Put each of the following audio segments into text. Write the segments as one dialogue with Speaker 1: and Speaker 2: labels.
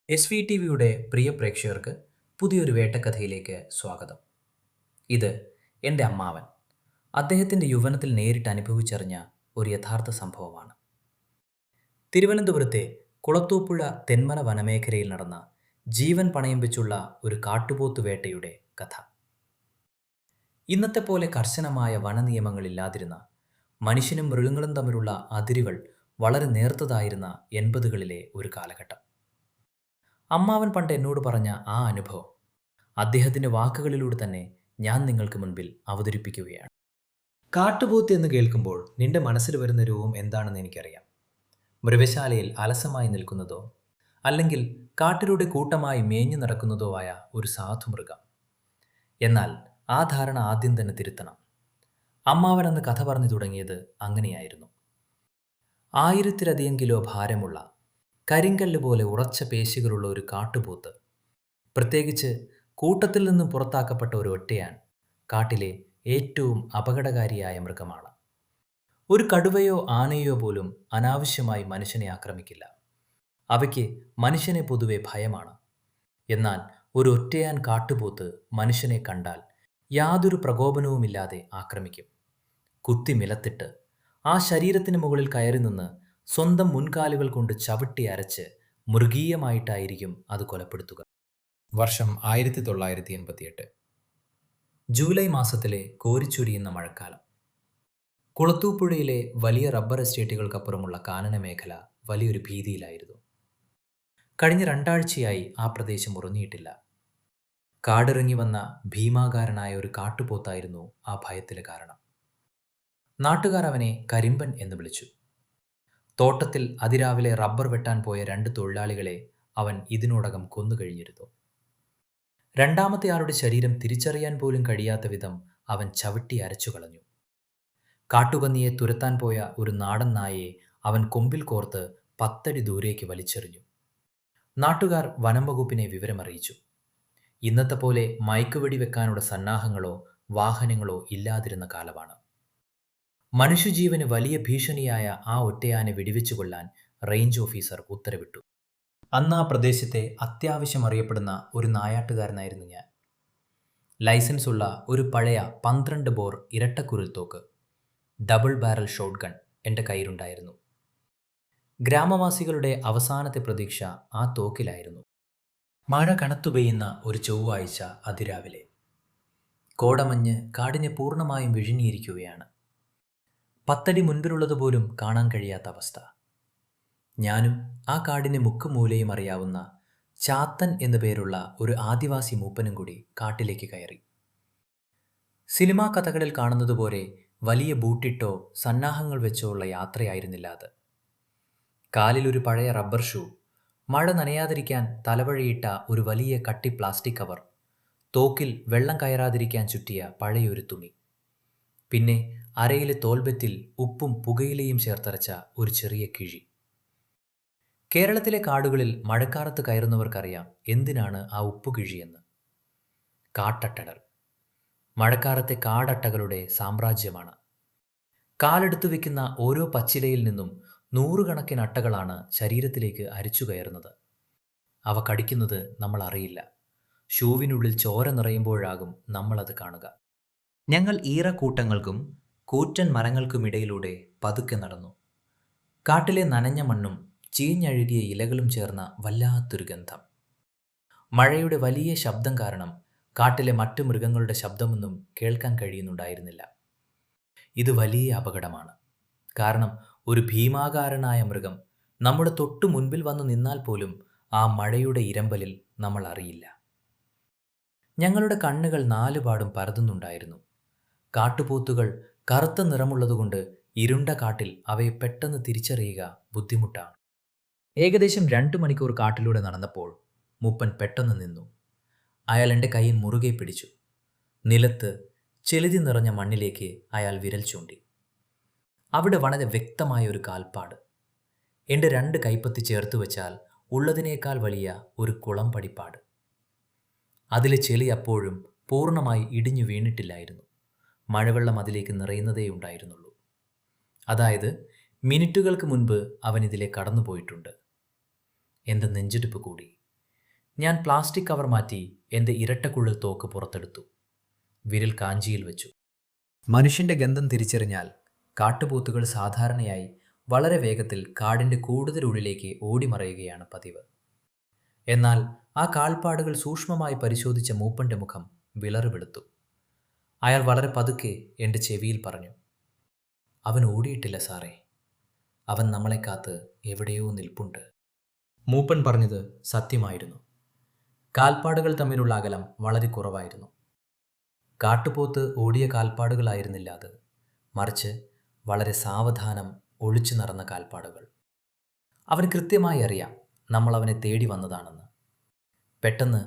Speaker 1: SVTVയുടെ പ്രിയ പ്രേക്ഷകർക്ക് പുതിയൊരു വേട്ടക്കഥയിലേക്ക് സ്വാഗതം. ഇത് എൻ്റെ അമ്മാവൻ. അദ്ദേഹത്തിൻ്റെ യൗവനത്തിൽ നേരിട്ട് അനുഭവിച്ചറിഞ്ഞ ഒരു യഥാർത്ഥ സംഭവമാണ്. തിരുവനന്തപുരത്തെ കുളത്തൂപ്പുഴ തെന്മല വനമേഖലയിൽ നടന്ന ജീവൻ പണയം വെച്ചുള്ള ഒരു കാട്ടുപോത്ത് വേട്ടയുടെ കഥ. ഇന്നത്തെ പോലെ കർശനമായ വനനിയമങ്ങളില്ലാതിരുന്ന, മനുഷ്യനും മൃഗങ്ങളും തമ്മിലുള്ള അതിരുകൾ വളരെ നേർത്തതായിരുന്ന 80കളിലെ ഒരു കാലഘട്ടം. അമ്മാവൻ പണ്ട് എന്നോട് പറഞ്ഞ ആ അനുഭവം അദ്ദേഹത്തിൻ്റെ വാക്കുകളിലൂടെ തന്നെ ഞാൻ നിങ്ങൾക്ക് മുൻപിൽ അവതരിപ്പിക്കുകയാണ്. കാട്ടുപോത്ത് എന്ന് കേൾക്കുമ്പോൾ നിന്റെ മനസ്സിൽ വരുന്ന രൂപം എന്താണെന്ന് എനിക്കറിയാം. മൃഗശാലയിൽ അലസമായി നിൽക്കുന്നതോ അല്ലെങ്കിൽ കാട്ടിലൂടെ കൂട്ടമായി മേഞ്ഞു നടക്കുന്നതോ ആയ ഒരു സാധുമൃഗം. എന്നാൽ ആ ധാരണ ആദ്യം തന്നെ തിരുത്തണം. അമ്മാവൻ അന്ന് കഥ പറഞ്ഞു തുടങ്ങിയത് അങ്ങനെയായിരുന്നു. 1000-ലധികം കിലോ ഭാരമുള്ള, കരിങ്കല്ല് പോലെ ഉറച്ച പേശികളുള്ള ഒരു കാട്ടുപോത്ത്, പ്രത്യേകിച്ച് കൂട്ടത്തിൽ നിന്നും പുറത്താക്കപ്പെട്ട ഒരു ഒറ്റയാൻ, കാട്ടിലെ ഏറ്റവും അപകടകാരിയായ മൃഗമാണ്. ഒരു കടുവയോ ആനയോ പോലും അനാവശ്യമായി മനുഷ്യനെ ആക്രമിക്കില്ല. അവയ്ക്ക് മനുഷ്യനെ പൊതുവെ ഭയമാണ്. എന്നാൽ ഒരു ഒറ്റയാൻ കാട്ടുപോത്ത് മനുഷ്യനെ കണ്ടാൽ യാതൊരു പ്രകോപനവുമില്ലാതെ ആക്രമിക്കും. കുത്തി നിലത്തിട്ട് ആ ശരീരത്തിന് മുകളിൽ കയറി നിന്ന് സ്വന്തം മുൻകാലുകൾ കൊണ്ട് ചവിട്ടി അരച്ച് മൃഗീയമായിട്ടായിരിക്കും അത് കൊലപ്പെടുത്തുക. വർഷം 1988. ജൂലൈ മാസത്തിലെ കോരിച്ചൊരിയുന്ന മഴക്കാലം. കുളത്തൂപ്പുഴയിലെ വലിയ റബ്ബർ എസ്റ്റേറ്റുകൾക്കപ്പുറമുള്ള കാനന മേഖല വലിയൊരു ഭീതിയിലായിരുന്നു. കഴിഞ്ഞ 2 ആഴ്ചയായി ആ പ്രദേശം ഉറങ്ങിയിട്ടില്ല. കാടിറങ്ങി വന്ന ഭീമാകാരനായ ഒരു കാട്ടുപോത്തായിരുന്നു ആ ഭയത്തിന് കാരണം. നാട്ടുകാർ അവനെ കരിമ്പൻ എന്ന് വിളിച്ചു. തോട്ടത്തിൽ അതിരാവിലെ റബ്ബർ വെട്ടാൻ പോയ 2 തൊഴിലാളികളെ അവൻ ഇതിനോടകം കൊന്നുകഴിഞ്ഞിരുന്നു. രണ്ടാമത്തെയാളുടെ ശരീരം തിരിച്ചറിയാൻ പോലും കഴിയാത്ത വിധം അവൻ ചവിട്ടി അരച്ചു കളഞ്ഞു. കാട്ടുപന്നിയെ തുരത്താൻ പോയ ഒരു നാടൻ നായയെ അവൻ കൊമ്പിൽ കോർത്ത് 10 അടി ദൂരേക്ക് വലിച്ചെറിഞ്ഞു. നാട്ടുകാർ വനം വകുപ്പിനെ വിവരമറിയിച്ചു. ഇന്നത്തെ പോലെ മയക്കുവെടി വെക്കാനുള്ള സന്നാഹങ്ങളോ വാഹനങ്ങളോ ഇല്ലാതിരുന്ന കാലമാണ്. മനുഷ്യജീവന് വലിയ ഭീഷണിയായ ആ ഒറ്റയാനെ വെടിവെച്ചു കൊല്ലാൻ റേഞ്ച് ഓഫീസർ ഉത്തരവിട്ടു. അന്ന് ആ പ്രദേശത്തെ അത്യാവശ്യം അറിയപ്പെടുന്ന ഒരു നായാട്ടുകാരനായിരുന്നു ഞാൻ. ലൈസൻസ് ഉള്ള ഒരു പഴയ 12 ബോർ ഇരട്ടക്കുരുൽ തോക്ക്, ഡബിൾ ബാരൽ ഷോട്ട് ഗൺ എൻ്റെ കയ്യിലുണ്ടായിരുന്നു. ഗ്രാമവാസികളുടെ അവസാനത്തെ പ്രതീക്ഷ ആ തോക്കിലായിരുന്നു. മഴ കനത്തു പെയ്യുന്ന ഒരു ചൊവ്വാഴ്ച അതിരാവിലെ. കോടമഞ്ഞ് കാടിനെ പൂർണ്ണമായും വിഴുങ്ങിയിരിക്കുകയാണ്. 10 അടി മുൻപിലുള്ളതുപോലും കാണാൻ കഴിയാത്ത അവസ്ഥ. ഞാനും ആ കാടിനെ മുക്കും മൂലയും അറിയാവുന്ന ചാത്തൻ എന്നു പേരുള്ള ഒരു ആദിവാസി മൂപ്പനും കൂടി കാട്ടിലേക്ക് കയറി. സിനിമാ കഥകളിൽ കാണുന്നതുപോലെ വലിയ ബൂട്ടിട്ടോ സന്നാഹങ്ങൾ വെച്ചോ ഉള്ള യാത്രയായിരുന്നില്ല അത്. കാലിലൊരു പഴയ റബ്ബർ ഷൂ, മഴ നനയാതിരിക്കാൻ തലവഴിയിട്ട ഒരു വലിയ കട്ടി പ്ലാസ്റ്റിക് കവർ, തോക്കിൽ വെള്ളം കയറാതിരിക്കാൻ ചുറ്റിയ പഴയൊരു തുണി, പിന്നെ അരയിലെ തോൽബെത്തിൽ ഉപ്പും പുകയിലയും ചേർത്തരച്ച ഒരു ചെറിയ കിഴി. കേരളത്തിലെ കാടുകളിൽ മഴക്കാലത്ത് കയറുന്നവർക്കറിയാം എന്തിനാണ് ആ ഉപ്പുകിഴിയെന്ന്. കാട്ടട്ടകൾ. മഴക്കാലത്തെ കാടട്ടകളുടെ സാമ്രാജ്യമാണ്. കാലെടുത്തു വെക്കുന്ന ഓരോ പച്ചിലയിൽ നിന്നും 100 കണക്കിന് അട്ടകളാണ് ശരീരത്തിലേക്ക് അരിച്ചു കയറുന്നത്. അവ കടിക്കുന്നത് നമ്മൾ അറിയില്ല. ഷൂവിനുള്ളിൽ ചോര നിറയുമ്പോഴാകും നമ്മളത് കാണുക. ഞങ്ങൾ ഈറക്കൂട്ടങ്ങൾക്കും കൂറ്റൻ മരങ്ങൾക്കുമിടയിലൂടെ പതുക്കെ നടന്നു. കാട്ടിലെ നനഞ്ഞ മണ്ണും ചീഞ്ഞഴുകിയ ഇലകളും ചേർന്ന വല്ലാത്തൊരു ഗന്ധം. മഴയുടെ വലിയ ശബ്ദം കാരണം കാട്ടിലെ മറ്റു മൃഗങ്ങളുടെ ശബ്ദമൊന്നും കേൾക്കാൻ കഴിയുന്നുണ്ടായിരുന്നില്ല. ഇത് വലിയ അപകടമാണ്. കാരണം ഒരു ഭീമാകാരനായ മൃഗം നമ്മുടെ തൊട്ടു മുൻപിൽ വന്നു നിന്നാൽ പോലും ആ മഴയുടെ ഇരമ്പലിൽ നമ്മൾ അറിയില്ല. ഞങ്ങളുടെ കണ്ണുകൾ 4 പാടും പരതുന്നുണ്ടായിരുന്നു. കാട്ടുപോത്തുകൾ കറുത്ത നിറമുള്ളതുകൊണ്ട് ഇരുണ്ട കാട്ടിൽ അവയെ പെട്ടെന്ന് തിരിച്ചറിയുക ബുദ്ധിമുട്ടാണ്. ഏകദേശം 2 മണിക്കൂർ കാട്ടിലൂടെ നടന്നപ്പോൾ മൂപ്പൻ പെട്ടെന്ന് നിന്നു. അയാൾ എൻ്റെ കൈ മുറുകെ പിടിച്ചു. നിലത്ത് ചെളിതി നിറഞ്ഞ മണ്ണിലേക്ക് അയാൾ വിരൽ ചൂണ്ടി. അവിടെ വളരെ വ്യക്തമായ ഒരു കാൽപ്പാട്. എൻ്റെ 2 കൈപ്പത്തി ചേർത്ത് വെച്ചാൽ ഉള്ളതിനേക്കാൾ വലിയ ഒരു കുളം പടിപ്പാട്. അതിലെ ചെളി അപ്പോഴും പൂർണ്ണമായി ഇടിഞ്ഞു വീണിട്ടില്ലായിരുന്നു. മഴവെള്ളം അതിലേക്ക് നിറയുന്നതേ ഉണ്ടായിരുന്നുള്ളൂ. അതായത് മിനിറ്റുകൾക്ക് മുൻപ് അവൻ ഇതിലെ കടന്നുപോയിട്ടുണ്ട്. എൻ്റെ നെഞ്ചിടിപ്പ് കൂടി. ഞാൻ പ്ലാസ്റ്റിക് കവർ മാറ്റി എൻ്റെ ഇരട്ടക്കുഴൽ തോക്ക് പുറത്തെടുത്തു. വിരൽ കാഞ്ചിയിൽ വെച്ചു. മനുഷ്യൻ്റെ ഗന്ധം തിരിച്ചറിഞ്ഞാൽ കാട്ടുപോത്തുകൾ സാധാരണയായി വളരെ വേഗത്തിൽ കാടിൻ്റെ കൂടുതൽ ഉള്ളിലേക്ക് ഓടിമറയുകയാണ് പതിവ്. എന്നാൽ ആ കാൽപ്പാടുകൾ സൂക്ഷ്മമായി പരിശോധിച്ച മൂപ്പൻ്റെ മുഖം വിളറിവെളുത്തു. അയാൾ വളരെ പതുക്കെ എൻ്റെ ചെവിയിൽ പറഞ്ഞു, "അവൻ ഓടിയിട്ടില്ല സാറേ. അവൻ നമ്മളെ കാത്ത് എവിടെയോ നിൽപ്പുണ്ട്." മൂപ്പൻ പറഞ്ഞത് സത്യമായിരുന്നു. കാൽപ്പാടുകൾ തമ്മിലുള്ള അകലം വളരെ കുറവായിരുന്നു. കാട്ടുപോത്ത് ഓടിയ കാൽപ്പാടുകളായിരുന്നില്ല അത്, മറിച്ച് വളരെ സാവധാനം ഒളിച്ചു നടന്ന കാൽപ്പാടുകൾ. അവന് കൃത്യമായി അറിയാം നമ്മൾ അവനെ തേടി വന്നതാണെന്ന്. പെട്ടെന്ന്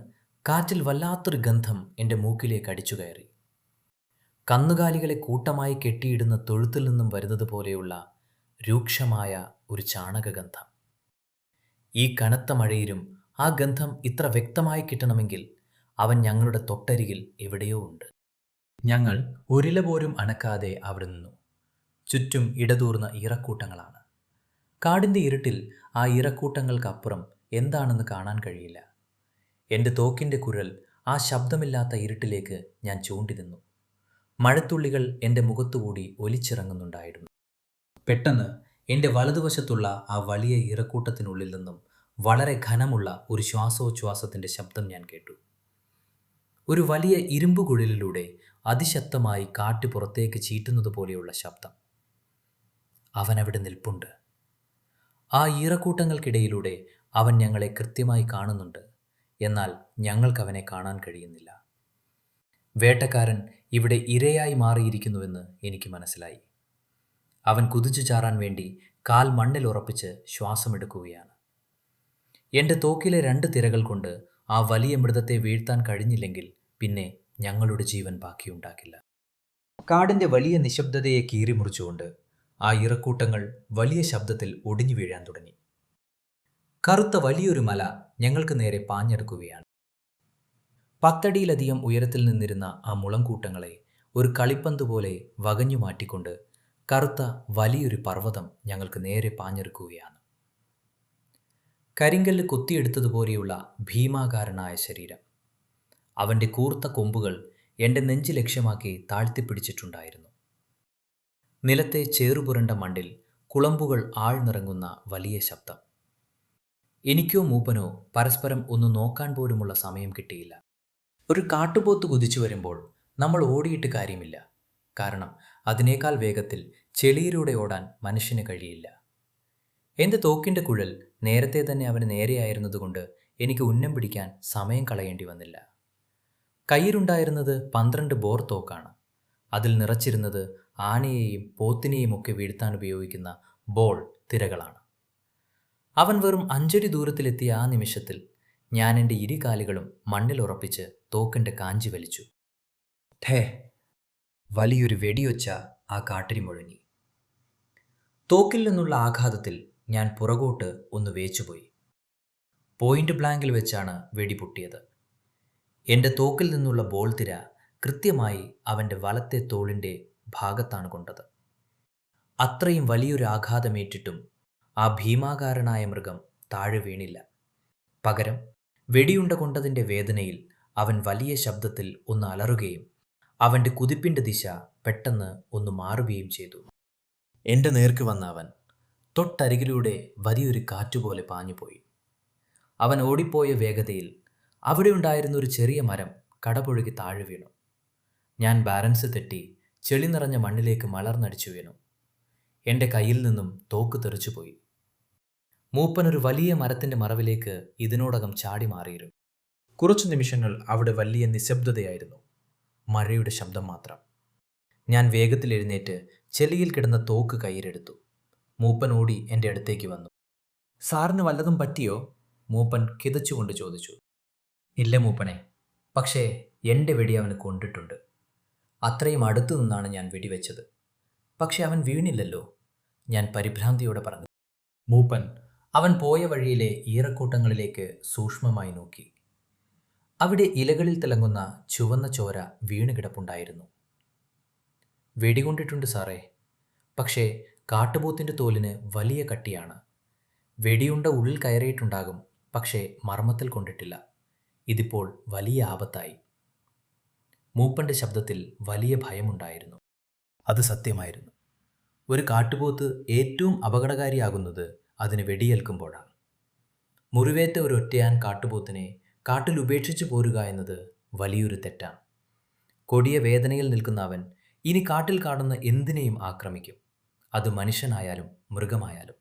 Speaker 1: കാറ്റിൽ വല്ലാത്തൊരു ഗന്ധം എൻ്റെ മൂക്കിലേക്ക് അടിച്ചു കയറി. കന്നുകാലികളെ കൂട്ടമായി കെട്ടിയിടുന്ന തൊഴുത്തിൽ നിന്നും വരുന്നത് പോലെയുള്ള രൂക്ഷമായ ഒരു ചാണകഗന്ധം. ഈ കനത്ത മഴയിലും ആ ഗന്ധം ഇത്ര വ്യക്തമായി കിട്ടണമെങ്കിൽ അവൻ ഞങ്ങളുടെ തൊട്ടരികിൽ എവിടെയോ ഉണ്ട്. ഞങ്ങൾ ഒരില പോലും അനക്കാതെ അവിടെ നിന്നു. ചുറ്റും ഇടതൂർന്ന ഈറക്കൂട്ടങ്ങളാണ്. കാടിൻ്റെ ഇരുട്ടിൽ ആ ഈറക്കൂട്ടങ്ങൾക്കപ്പുറം എന്താണെന്ന് കാണാൻ കഴിയില്ല. എൻ്റെ തോക്കിൻ്റെ കുരൽ ആ ശബ്ദമില്ലാത്ത ഇരുട്ടിലേക്ക് ഞാൻ ചൂണ്ടി നിന്നു. മഴത്തുള്ളികൾ എൻ്റെ മുഖത്തുകൂടി ഒലിച്ചിറങ്ങുന്നുണ്ടായിരുന്നു. പെട്ടെന്ന് എൻ്റെ വലതുവശത്തുള്ള ആ വലിയ ഈറക്കൂട്ടത്തിനുള്ളിൽ നിന്നും വളരെ ഘനമുള്ള ഒരു ശ്വാസോച്ഛ്വാസത്തിൻ്റെ ശബ്ദം ഞാൻ കേട്ടു. ഒരു വലിയ ഇരുമ്പ് കുഴലിലൂടെ അതിശക്തമായി കാറ്റ് പുറത്തേക്ക് ചീറ്റുന്നത് പോലെയുള്ള ശബ്ദം. അവനവിടെ നിൽപ്പുണ്ട്. ആ ഈറക്കൂട്ടങ്ങൾക്കിടയിലൂടെ അവൻ ഞങ്ങളെ കൃത്യമായി കാണുന്നുണ്ട്. എന്നാൽ ഞങ്ങൾക്കവനെ കാണാൻ കഴിയുന്നില്ല. വേട്ടക്കാരൻ ഇവിടെ ഇരയായി മാറിയിരിക്കുന്നുവെന്ന് എനിക്ക് മനസ്സിലായി. അവൻ കുതിച്ചു ചാറാൻ വേണ്ടി കാൽ മണ്ണിൽ ഉറപ്പിച്ച് ശ്വാസമെടുക്കുകയാണ്. എൻ്റെ തോക്കിലെ 2 തിരകൾ കൊണ്ട് ആ വലിയ മൃഗത്തെ വീഴ്ത്താൻ കഴിഞ്ഞില്ലെങ്കിൽ പിന്നെ ഞങ്ങളുടെ ജീവൻ ബാക്കിയുണ്ടാകില്ല. കാടിൻ്റെ വലിയ നിശബ്ദതയെ കീറിമുറിച്ചുകൊണ്ട് ആ ഇറക്കൂട്ടങ്ങൾ വലിയ ശബ്ദത്തിൽ ഒടിഞ്ഞു വീഴാൻ തുടങ്ങി. കറുത്ത വലിയൊരു മല ഞങ്ങൾക്ക് നേരെ പാഞ്ഞെടുക്കുകയാണ്. 10 അടിയിലധികം ഉയരത്തിൽ നിന്നിരുന്ന ആ മുളങ്കൂട്ടങ്ങളെ ഒരു കളിപ്പന്ത് പോലെ വകഞ്ഞു മാറ്റിക്കൊണ്ട് കറുത്ത വലിയൊരു പർവ്വതം ഞങ്ങൾക്ക് നേരെ പാഞ്ഞെടുക്കുകയാണ്. കരിങ്കല്ല് കൊത്തിയെടുത്തതുപോലെയുള്ള ഭീമാകാരനായ ശരീരം. അവൻ്റെ കൂർത്ത കൊമ്പുകൾ എൻ്റെ നെഞ്ച് ലക്ഷ്യമാക്കി താഴ്ത്തിപ്പിടിച്ചിട്ടുണ്ടായിരുന്നു. നിലത്തെ ചേറുപുരണ്ട മണ്ണിൽ കുളമ്പുകൾ ആഴ്ന്നിറങ്ങുന്ന വലിയ ശബ്ദം. എനിക്കോ മൂപ്പനോ പരസ്പരം ഒന്ന് നോക്കാൻ പോലുമുള്ള സമയം കിട്ടിയില്ല. ഒരു കാട്ടുപോത്ത് കുതിച്ചു വരുമ്പോൾ നമ്മൾ ഓടിയിട്ട് കാര്യമില്ല. കാരണം അതിനേക്കാൾ വേഗത്തിൽ ചെളിയിലൂടെ ഓടാൻ മനുഷ്യന് കഴിയില്ല. എൻ്റെ തോക്കിൻ്റെ കുഴൽ നേരത്തെ തന്നെ അവന് നേരെയായിരുന്നതുകൊണ്ട് എനിക്ക് ഉന്നം പിടിക്കാൻ സമയം കളയേണ്ടി വന്നില്ല. കയ്യിലുണ്ടായിരുന്നത് 12 ബോർ തോക്കാണ്. അതിൽ നിറച്ചിരുന്നത് ആനയെയും പോത്തിനെയും ഒക്കെ വീഴ്ത്താൻ ഉപയോഗിക്കുന്ന ബോൾ തിരകളാണ്. അവൻ വെറും 5 അടി ദൂരത്തിലെത്തിയ ആ നിമിഷത്തിൽ ഞാൻ എൻ്റെ ഇരുകാലുകളും മണ്ണിൽ ഉറപ്പിച്ച് തോക്കിൻ്റെ കാഞ്ചി വലിച്ചു. ഠേ! വലിയൊരു വെടിയൊച്ച ആ കാട്ടിൽ മുഴങ്ങി. തോക്കിൽ നിന്നുള്ള ആഘാതത്തിൽ ഞാൻ പുറകോട്ട് ഒന്ന് വേച്ചുപോയി. പോയിന്റ് ബ്ലാങ്കിൽ വെച്ചാണ് വെടി പൊട്ടിയത്. എൻ്റെ തോക്കിൽ നിന്നുള്ള ബോൾ തിര കൃത്യമായി അവൻ്റെ വലത്തെ തോളിൻ്റെ ഭാഗത്താണ് കൊണ്ടത്. അത്രയും വലിയൊരു ആഘാതമേറ്റിട്ടും ആ ഭീമാകാരനായ മൃഗം താഴെ വീണില്ല. പകരം വെടിയുണ്ട കൊണ്ടതിൻ്റെ വേദനയിൽ അവൻ വലിയ ശബ്ദത്തിൽ ഒന്ന് അലറുകയും അവൻ്റെ കുതിപ്പിൻ്റെ ദിശ പെട്ടെന്ന് ഒന്ന് മാറുകയും ചെയ്തു. എൻ്റെ നേർക്ക് വന്ന അവൻ തൊട്ടരികിലൂടെ വലിയൊരു കാറ്റുപോലെ പാഞ്ഞുപോയി. അവൻ ഓടിപ്പോയ വേഗതയിൽ അവിടെ ഉണ്ടായിരുന്ന ഒരു ചെറിയ മരം കടപുഴകി താഴെ വീണു. ഞാൻ ബാലൻസ് തെറ്റി ചെളി നിറഞ്ഞ മണ്ണിലേക്ക് മലർന്നടിച്ചു വീണു. എൻ്റെ കയ്യിൽ നിന്നും തോക്ക് തെറിച്ചുപോയി. മൂപ്പനൊരു വലിയ മരത്തിൻ്റെ മറവിലേക്ക് ഇതിനോടകം ചാടി മാറിയിരുന്നു. കുറച്ചു നിമിഷങ്ങൾ അവിടെ വലിയ നിശബ്ദതയായിരുന്നു. മഴയുടെ ശബ്ദം മാത്രം. ഞാൻ വേഗത്തിൽ എഴുന്നേറ്റ് ചെളിയിൽ കിടന്ന തോക്ക് കയ്യിലെടുത്തു. മൂപ്പൻ ഓടി എൻ്റെ അടുത്തേക്ക് വന്നു. "സാറിന് വല്ലതും പറ്റിയോ?" മൂപ്പൻ കിതച്ചുകൊണ്ട് ചോദിച്ചു. "ഇല്ല മൂപ്പനെ, പക്ഷേ എൻ്റെ വെടി അവന് കൊണ്ടിട്ടുണ്ട്. അത്രയും അടുത്തു നിന്നാണ് ഞാൻ വെടിവെച്ചത്. പക്ഷെ അവൻ വീണില്ലല്ലോ," ഞാൻ പരിഭ്രാന്തിയോടെ പറഞ്ഞു. മൂപ്പൻ അവൻ പോയ വഴിയിലെ ഈറക്കൂട്ടങ്ങളിലേക്ക് സൂക്ഷ്മമായി നോക്കി. അവിടെ ഇലകളിൽ തിളങ്ങുന്ന ചുവന്ന ചോര വീണ് കിടപ്പുണ്ടായിരുന്നു. "വെടികൊണ്ടിട്ടുണ്ട് സാറേ, പക്ഷേ കാട്ടുപോത്തിൻ്റെ തോലിന് വലിയ കട്ടിയാണ്. വെടിയുണ്ട ഉള്ളിൽ കയറിയിട്ടുണ്ടാകും, പക്ഷേ മർമ്മത്തിൽ കൊണ്ടിട്ടില്ല," ഇതിപ്പോൾ വലിയ ആപത്തായി. മൂപ്പന്റെ ശബ്ദത്തിൽ വലിയ ഭയമുണ്ടായിരുന്നു. അത് സത്യമായിരുന്നു. ഒരു കാട്ടുപോത്ത് ഏറ്റവും അപകടകാരിയാകുന്നത് അതിന് വെടിയേൽക്കുമ്പോഴാണ്. മുറിവേറ്റ ഒരു ഒറ്റയാൻ കാട്ടുപോത്തിനെ കാട്ടിൽ ഉപേക്ഷിച്ചു പോരുക എന്നത് വലിയൊരു തെറ്റാണ്. കൊടിയ വേദനയിൽ നിൽക്കുന്ന അവൻ ഇനി കാട്ടിൽ കാണുന്ന എന്തിനേയും ആക്രമിക്കും. അത് മനുഷ്യനായാലും മൃഗമായാലും.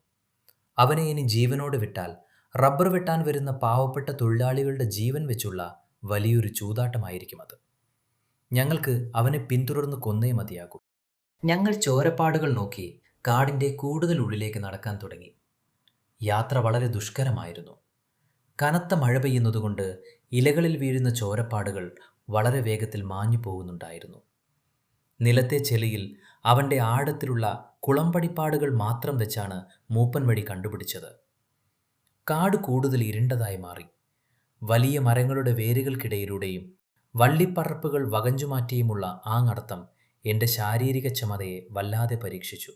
Speaker 1: അവനെ ഇനി ജീവനോട് വിട്ടാൽ റബ്ബർ വെട്ടാൻ വരുന്ന പാവപ്പെട്ട തൊഴിലാളികളുടെ ജീവൻ വെച്ചുള്ള വലിയൊരു ചൂതാട്ടമായിരിക്കും അത്. ഞങ്ങൾക്ക് അവനെ പിന്തുടർന്ന് കൊന്നേ മതിയാകൂ. ഞങ്ങൾ ചോരപ്പാടുകൾ നോക്കി കാടിൻ്റെ കൂടുതൽ ഉള്ളിലേക്ക് നടക്കാൻ തുടങ്ങി. യാത്ര വളരെ ദുഷ്കരമായിരുന്നു. കനത്ത മഴ പെയ്യുന്നതുകൊണ്ട് ഇലകളിൽ വീഴുന്ന ചോരപ്പാടുകൾ വളരെ വേഗത്തിൽ മാഞ്ഞു പോകുന്നുണ്ടായിരുന്നു. നിലത്തെ ചെളിയിൽ അവൻ്റെ ആഴത്തിലുള്ള കുളമ്പടിപ്പാടുകൾ മാത്രം വെച്ചാണ് മൂപ്പൻ വഴി കണ്ടുപിടിച്ചത്. കാട് കൂടുതൽ ഇരുണ്ടതായി മാറി. വലിയ മരങ്ങളുടെ വേരുകൾക്കിടയിലൂടെയും വള്ളിപ്പറപ്പുകൾ വകഞ്ഞുമാറ്റിയുമുള്ള ആ നടത്തം എൻ്റെ ശാരീരിക ക്ഷമതയെ വല്ലാതെ പരീക്ഷിച്ചു.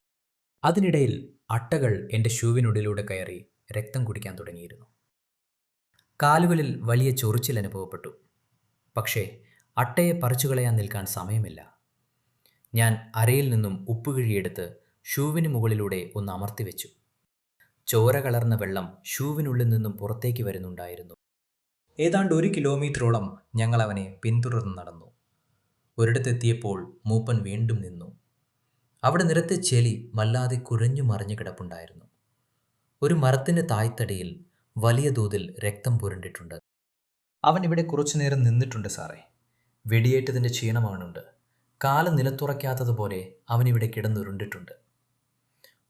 Speaker 1: അതിനിടയിൽ അട്ടകൾ എൻ്റെ ഷൂവിനുള്ളിലൂടെ കയറി രക്തം കുടിക്കാൻ തുടങ്ങിയിരുന്നു. കാലുകളിൽ വലിയ ചൊറിച്ചിൽ അനുഭവപ്പെട്ടു. പക്ഷേ അട്ടയെ പറിച്ചുകളയാൻ നിൽക്കാൻ സമയമില്ല. ഞാൻ അരയിൽ നിന്നും ഉപ്പുകിഴിയെടുത്ത് ഷൂവിന് മുകളിലൂടെ ഒന്ന് അമർത്തിവെച്ചു. ചോര കലർന്ന വെള്ളം ഷൂവിനുള്ളിൽ നിന്നും പുറത്തേക്ക് വരുന്നുണ്ടായിരുന്നു. ഏതാണ്ട് 1 കിലോമീറ്ററോളം ഞങ്ങൾ അവനെ പിന്തുടർന്ന് നടന്നു. ഒരിടത്തെത്തിയപ്പോൾ മൂപ്പൻ വീണ്ടും നിന്നു. അവിടെ നിരത്തെ ചെളി വല്ലാതെ കുഴഞ്ഞു മറിഞ്ഞു കിടപ്പുണ്ടായിരുന്നു. ഒരു മരത്തിൻ്റെ തായ്തടിയിൽ വലിയ തോതിൽ രക്തം പുരണ്ടിട്ടുണ്ട്. അവൻ ഇവിടെ കുറച്ചുനേരം നിന്നിട്ടുണ്ട് സാറേ. വെടിയേറ്റതിൻ്റെ ക്ഷീണം അവനുണ്ട്. കാല് നിലത്തുറയ്ക്കാത്തതുപോലെ അവനിവിടെ കിടന്നുരുണ്ടിട്ടുണ്ട്.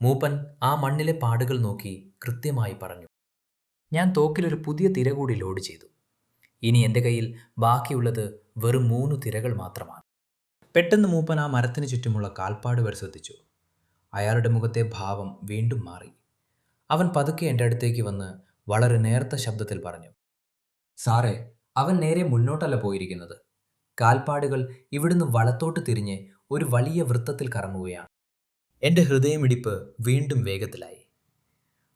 Speaker 1: മൂപ്പൻ ആ മണ്ണിലെ പാടുകൾ നോക്കി കൃത്യമായി പറഞ്ഞു. ഞാൻ തോക്കിലൊരു പുതിയ തിര കൂടി ലോഡ് ചെയ്തു. ഇനി എൻ്റെ കയ്യിൽ ബാക്കിയുള്ളത് വെറും 3 തിരകൾ മാത്രമാണ്. പെട്ടെന്ന് മൂപ്പൻ ആ മരത്തിന് ചുറ്റുമുള്ള കാൽപ്പാട് പരിശോധിച്ചു. അയാളുടെ മുഖത്തെ ഭാവം വീണ്ടും മാറി. അവൻ പതുക്കെ എൻ്റെ അടുത്തേക്ക് വന്ന് വളരെ നേർത്ത ശബ്ദത്തിൽ പറഞ്ഞു, സാറേ, അവൻ നേരെ മുന്നോട്ടല്ല പോയിരിക്കുന്നത്. കാൽപ്പാടുകൾ ഇവിടുന്ന് വലത്തോട്ട് തിരിഞ്ഞ് ഒരു വലിയ വൃത്തത്തിൽ കറങ്ങുകയാണ്. എൻ്റെ ഹൃദയമിടിപ്പ് വീണ്ടും വേഗത്തിലായി.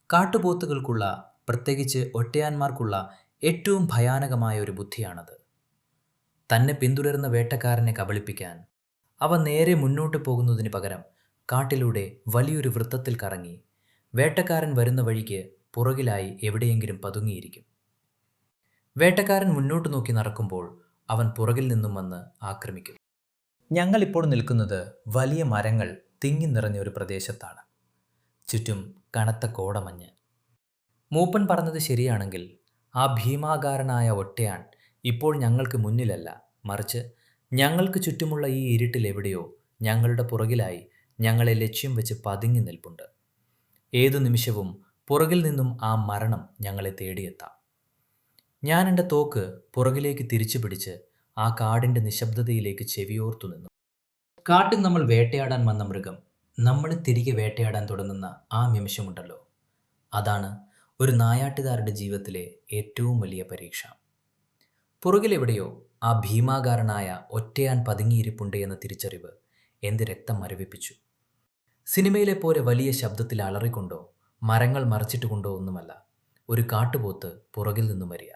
Speaker 1: കാട്ടുപോത്തുകൾക്കുള്ള, പ്രത്യേകിച്ച് ഒറ്റയാന്മാർക്കുള്ള ഏറ്റവും ഭയാനകമായ ഒരു ബുദ്ധിയാണത്. തന്നെ പിന്തുടരുന്ന വേട്ടക്കാരനെ കബളിപ്പിക്കാൻ അവ നേരെ മുന്നോട്ട് പോകുന്നതിന് പകരം കാട്ടിലൂടെ വലിയൊരു വൃത്തത്തിൽ കറങ്ങി വേട്ടക്കാരൻ വരുന്ന വഴിക്ക് പുറകിലായി എവിടെയെങ്കിലും പതുങ്ങിയിരിക്കും. വേട്ടക്കാരൻ മുന്നോട്ട് നോക്കി നടക്കുമ്പോൾ അവൻ പുറകിൽ നിന്നും വന്ന് ആക്രമിക്കും. ഞങ്ങളിപ്പോൾ നിൽക്കുന്നത് വലിയ മരങ്ങൾ തിങ്ങി നിറഞ്ഞ ഒരു പ്രദേശത്താണ്. ചുറ്റും കനത്ത കോടമഞ്ഞ്. മൂപ്പൻ പറഞ്ഞത് ശരിയാണെങ്കിൽ ആ ഭീമാകാരനായ ഒറ്റയാൻ ഇപ്പോൾ ഞങ്ങൾക്ക് മുന്നിലല്ല, മറിച്ച് ഞങ്ങൾക്ക് ചുറ്റുമുള്ള ഈ ഇരുട്ടിൽ എവിടെയോ ഞങ്ങളുടെ പുറകിലായി ഞങ്ങളെ ലക്ഷ്യം വെച്ച് പതുങ്ങി നിൽപ്പുണ്ട്. ഏതു നിമിഷവും പുറകിൽ നിന്നും ആ മരണം ഞങ്ങളെ തേടിയെത്താം. ഞാൻ എൻ്റെ തോക്ക് പുറകിലേക്ക് തിരിച്ചു പിടിച്ച് ആ കാടിൻ്റെ നിശബ്ദതയിലേക്ക് ചെവിയോർത്തു നിന്നു. കാട്ടിൽ നമ്മൾ വേട്ടയാടാൻ വന്ന മൃഗം നമ്മളെ തിരികെ വേട്ടയാടാൻ തുടങ്ങുന്ന ആ നിമിഷമുണ്ടല്ലോ, അതാണ് ഒരു നായാട്ടുകാരുടെ ജീവിതത്തിലെ ഏറ്റവും വലിയ പരീക്ഷ. പുറകിലെവിടെയോ ആ ഭീമാകാരനായ ഒറ്റയാൻ പതുങ്ങിയിരിപ്പുണ്ട് എന്ന തിരിച്ചറിവ് എൻ്റെ രക്തം മരവിപ്പിച്ചു. സിനിമയിലെ പോലെ വലിയ ശബ്ദത്തിൽ അലറിക്കൊണ്ടോ മരങ്ങൾ മറച്ചിട്ടുകൊണ്ടോ ഒന്നുമല്ല ഒരു കാട്ടുപോത്ത് പുറകിൽ നിന്നും വരിക.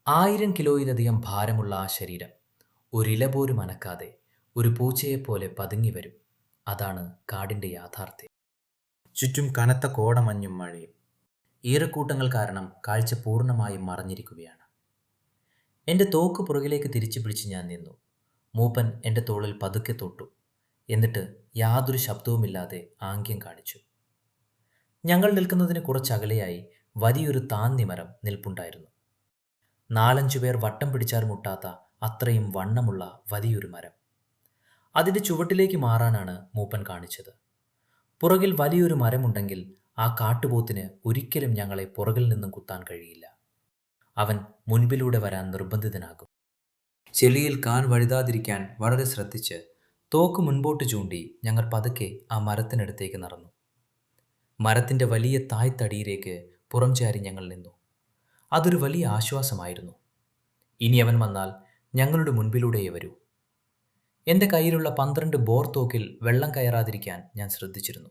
Speaker 1: 1000 കിലോയിലധികം ഭാരമുള്ള ആ ശരീരം ഒരില പോലും അനക്കാതെ ഒരു പൂച്ചയെപ്പോലെ പതുങ്ങി വരും. അതാണ് കാടിൻ്റെ യാഥാർത്ഥ്യം. ചുറ്റും കനത്ത കോടമഞ്ഞും മഴയും. ഈറക്കൂട്ടങ്ങൾ കാരണം കാഴ്ച പൂർണ്ണമായും മറഞ്ഞിരിക്കുകയാണ്. എൻ്റെ തോക്ക് പുറകിലേക്ക് തിരിച്ചു പിടിച്ച് ഞാൻ നിന്നു. മൂപ്പൻ എൻ്റെ തോളിൽ പതുക്കെ തൊട്ടു. എന്നിട്ട് യാതൊരു ശബ്ദവുമില്ലാതെ ആംഗ്യം കാണിച്ചു. ഞങ്ങൾ നിൽക്കുന്നതിന് കുറച്ചകലെയായി വലിയൊരു താന്നിമരം നിൽപ്പുണ്ടായിരുന്നു. 4-5 പേർ വട്ടം പിടിച്ചാൽ മുട്ടാത്ത അത്രയും വണ്ണമുള്ള വലിയൊരു മരം. അതിൻ്റെ ചുവട്ടിലേക്ക് മാറാനാണ് മൂപ്പൻ കാണിച്ചത്. പുറകിൽ വലിയൊരു മരമുണ്ടെങ്കിൽ ആ കാട്ടുപോത്തിന് ഒരിക്കലും ഞങ്ങളെ പുറകിൽ നിന്നും കുത്താൻ കഴിയില്ല. അവൻ മുൻപിലൂടെ വരാൻ നിർബന്ധിതനാകും. ചെളിയിൽ കാൽ വഴുതാതിരിക്കാൻ വളരെ ശ്രദ്ധിച്ച് തോക്ക് മുൻപോട്ട് ചൂണ്ടി ഞങ്ങൾ പതുക്കെ ആ മരത്തിനടുത്തേക്ക് നടന്നു. മരത്തിൻ്റെ വലിയ തായ്തടിയിലേക്ക് പുറം ചാരി ഞങ്ങൾ നിന്നു. അതൊരു വലിയ ആശ്വാസമായിരുന്നു. ഇനി അവൻ വന്നാൽ ഞങ്ങളുടെ മുൻപിലൂടെയേ വരൂ. എൻ്റെ കയ്യിലുള്ള 12 ബോർ തോക്കിൽ വെള്ളം കയറാതിരിക്കാൻ ഞാൻ ശ്രദ്ധിച്ചിരുന്നു.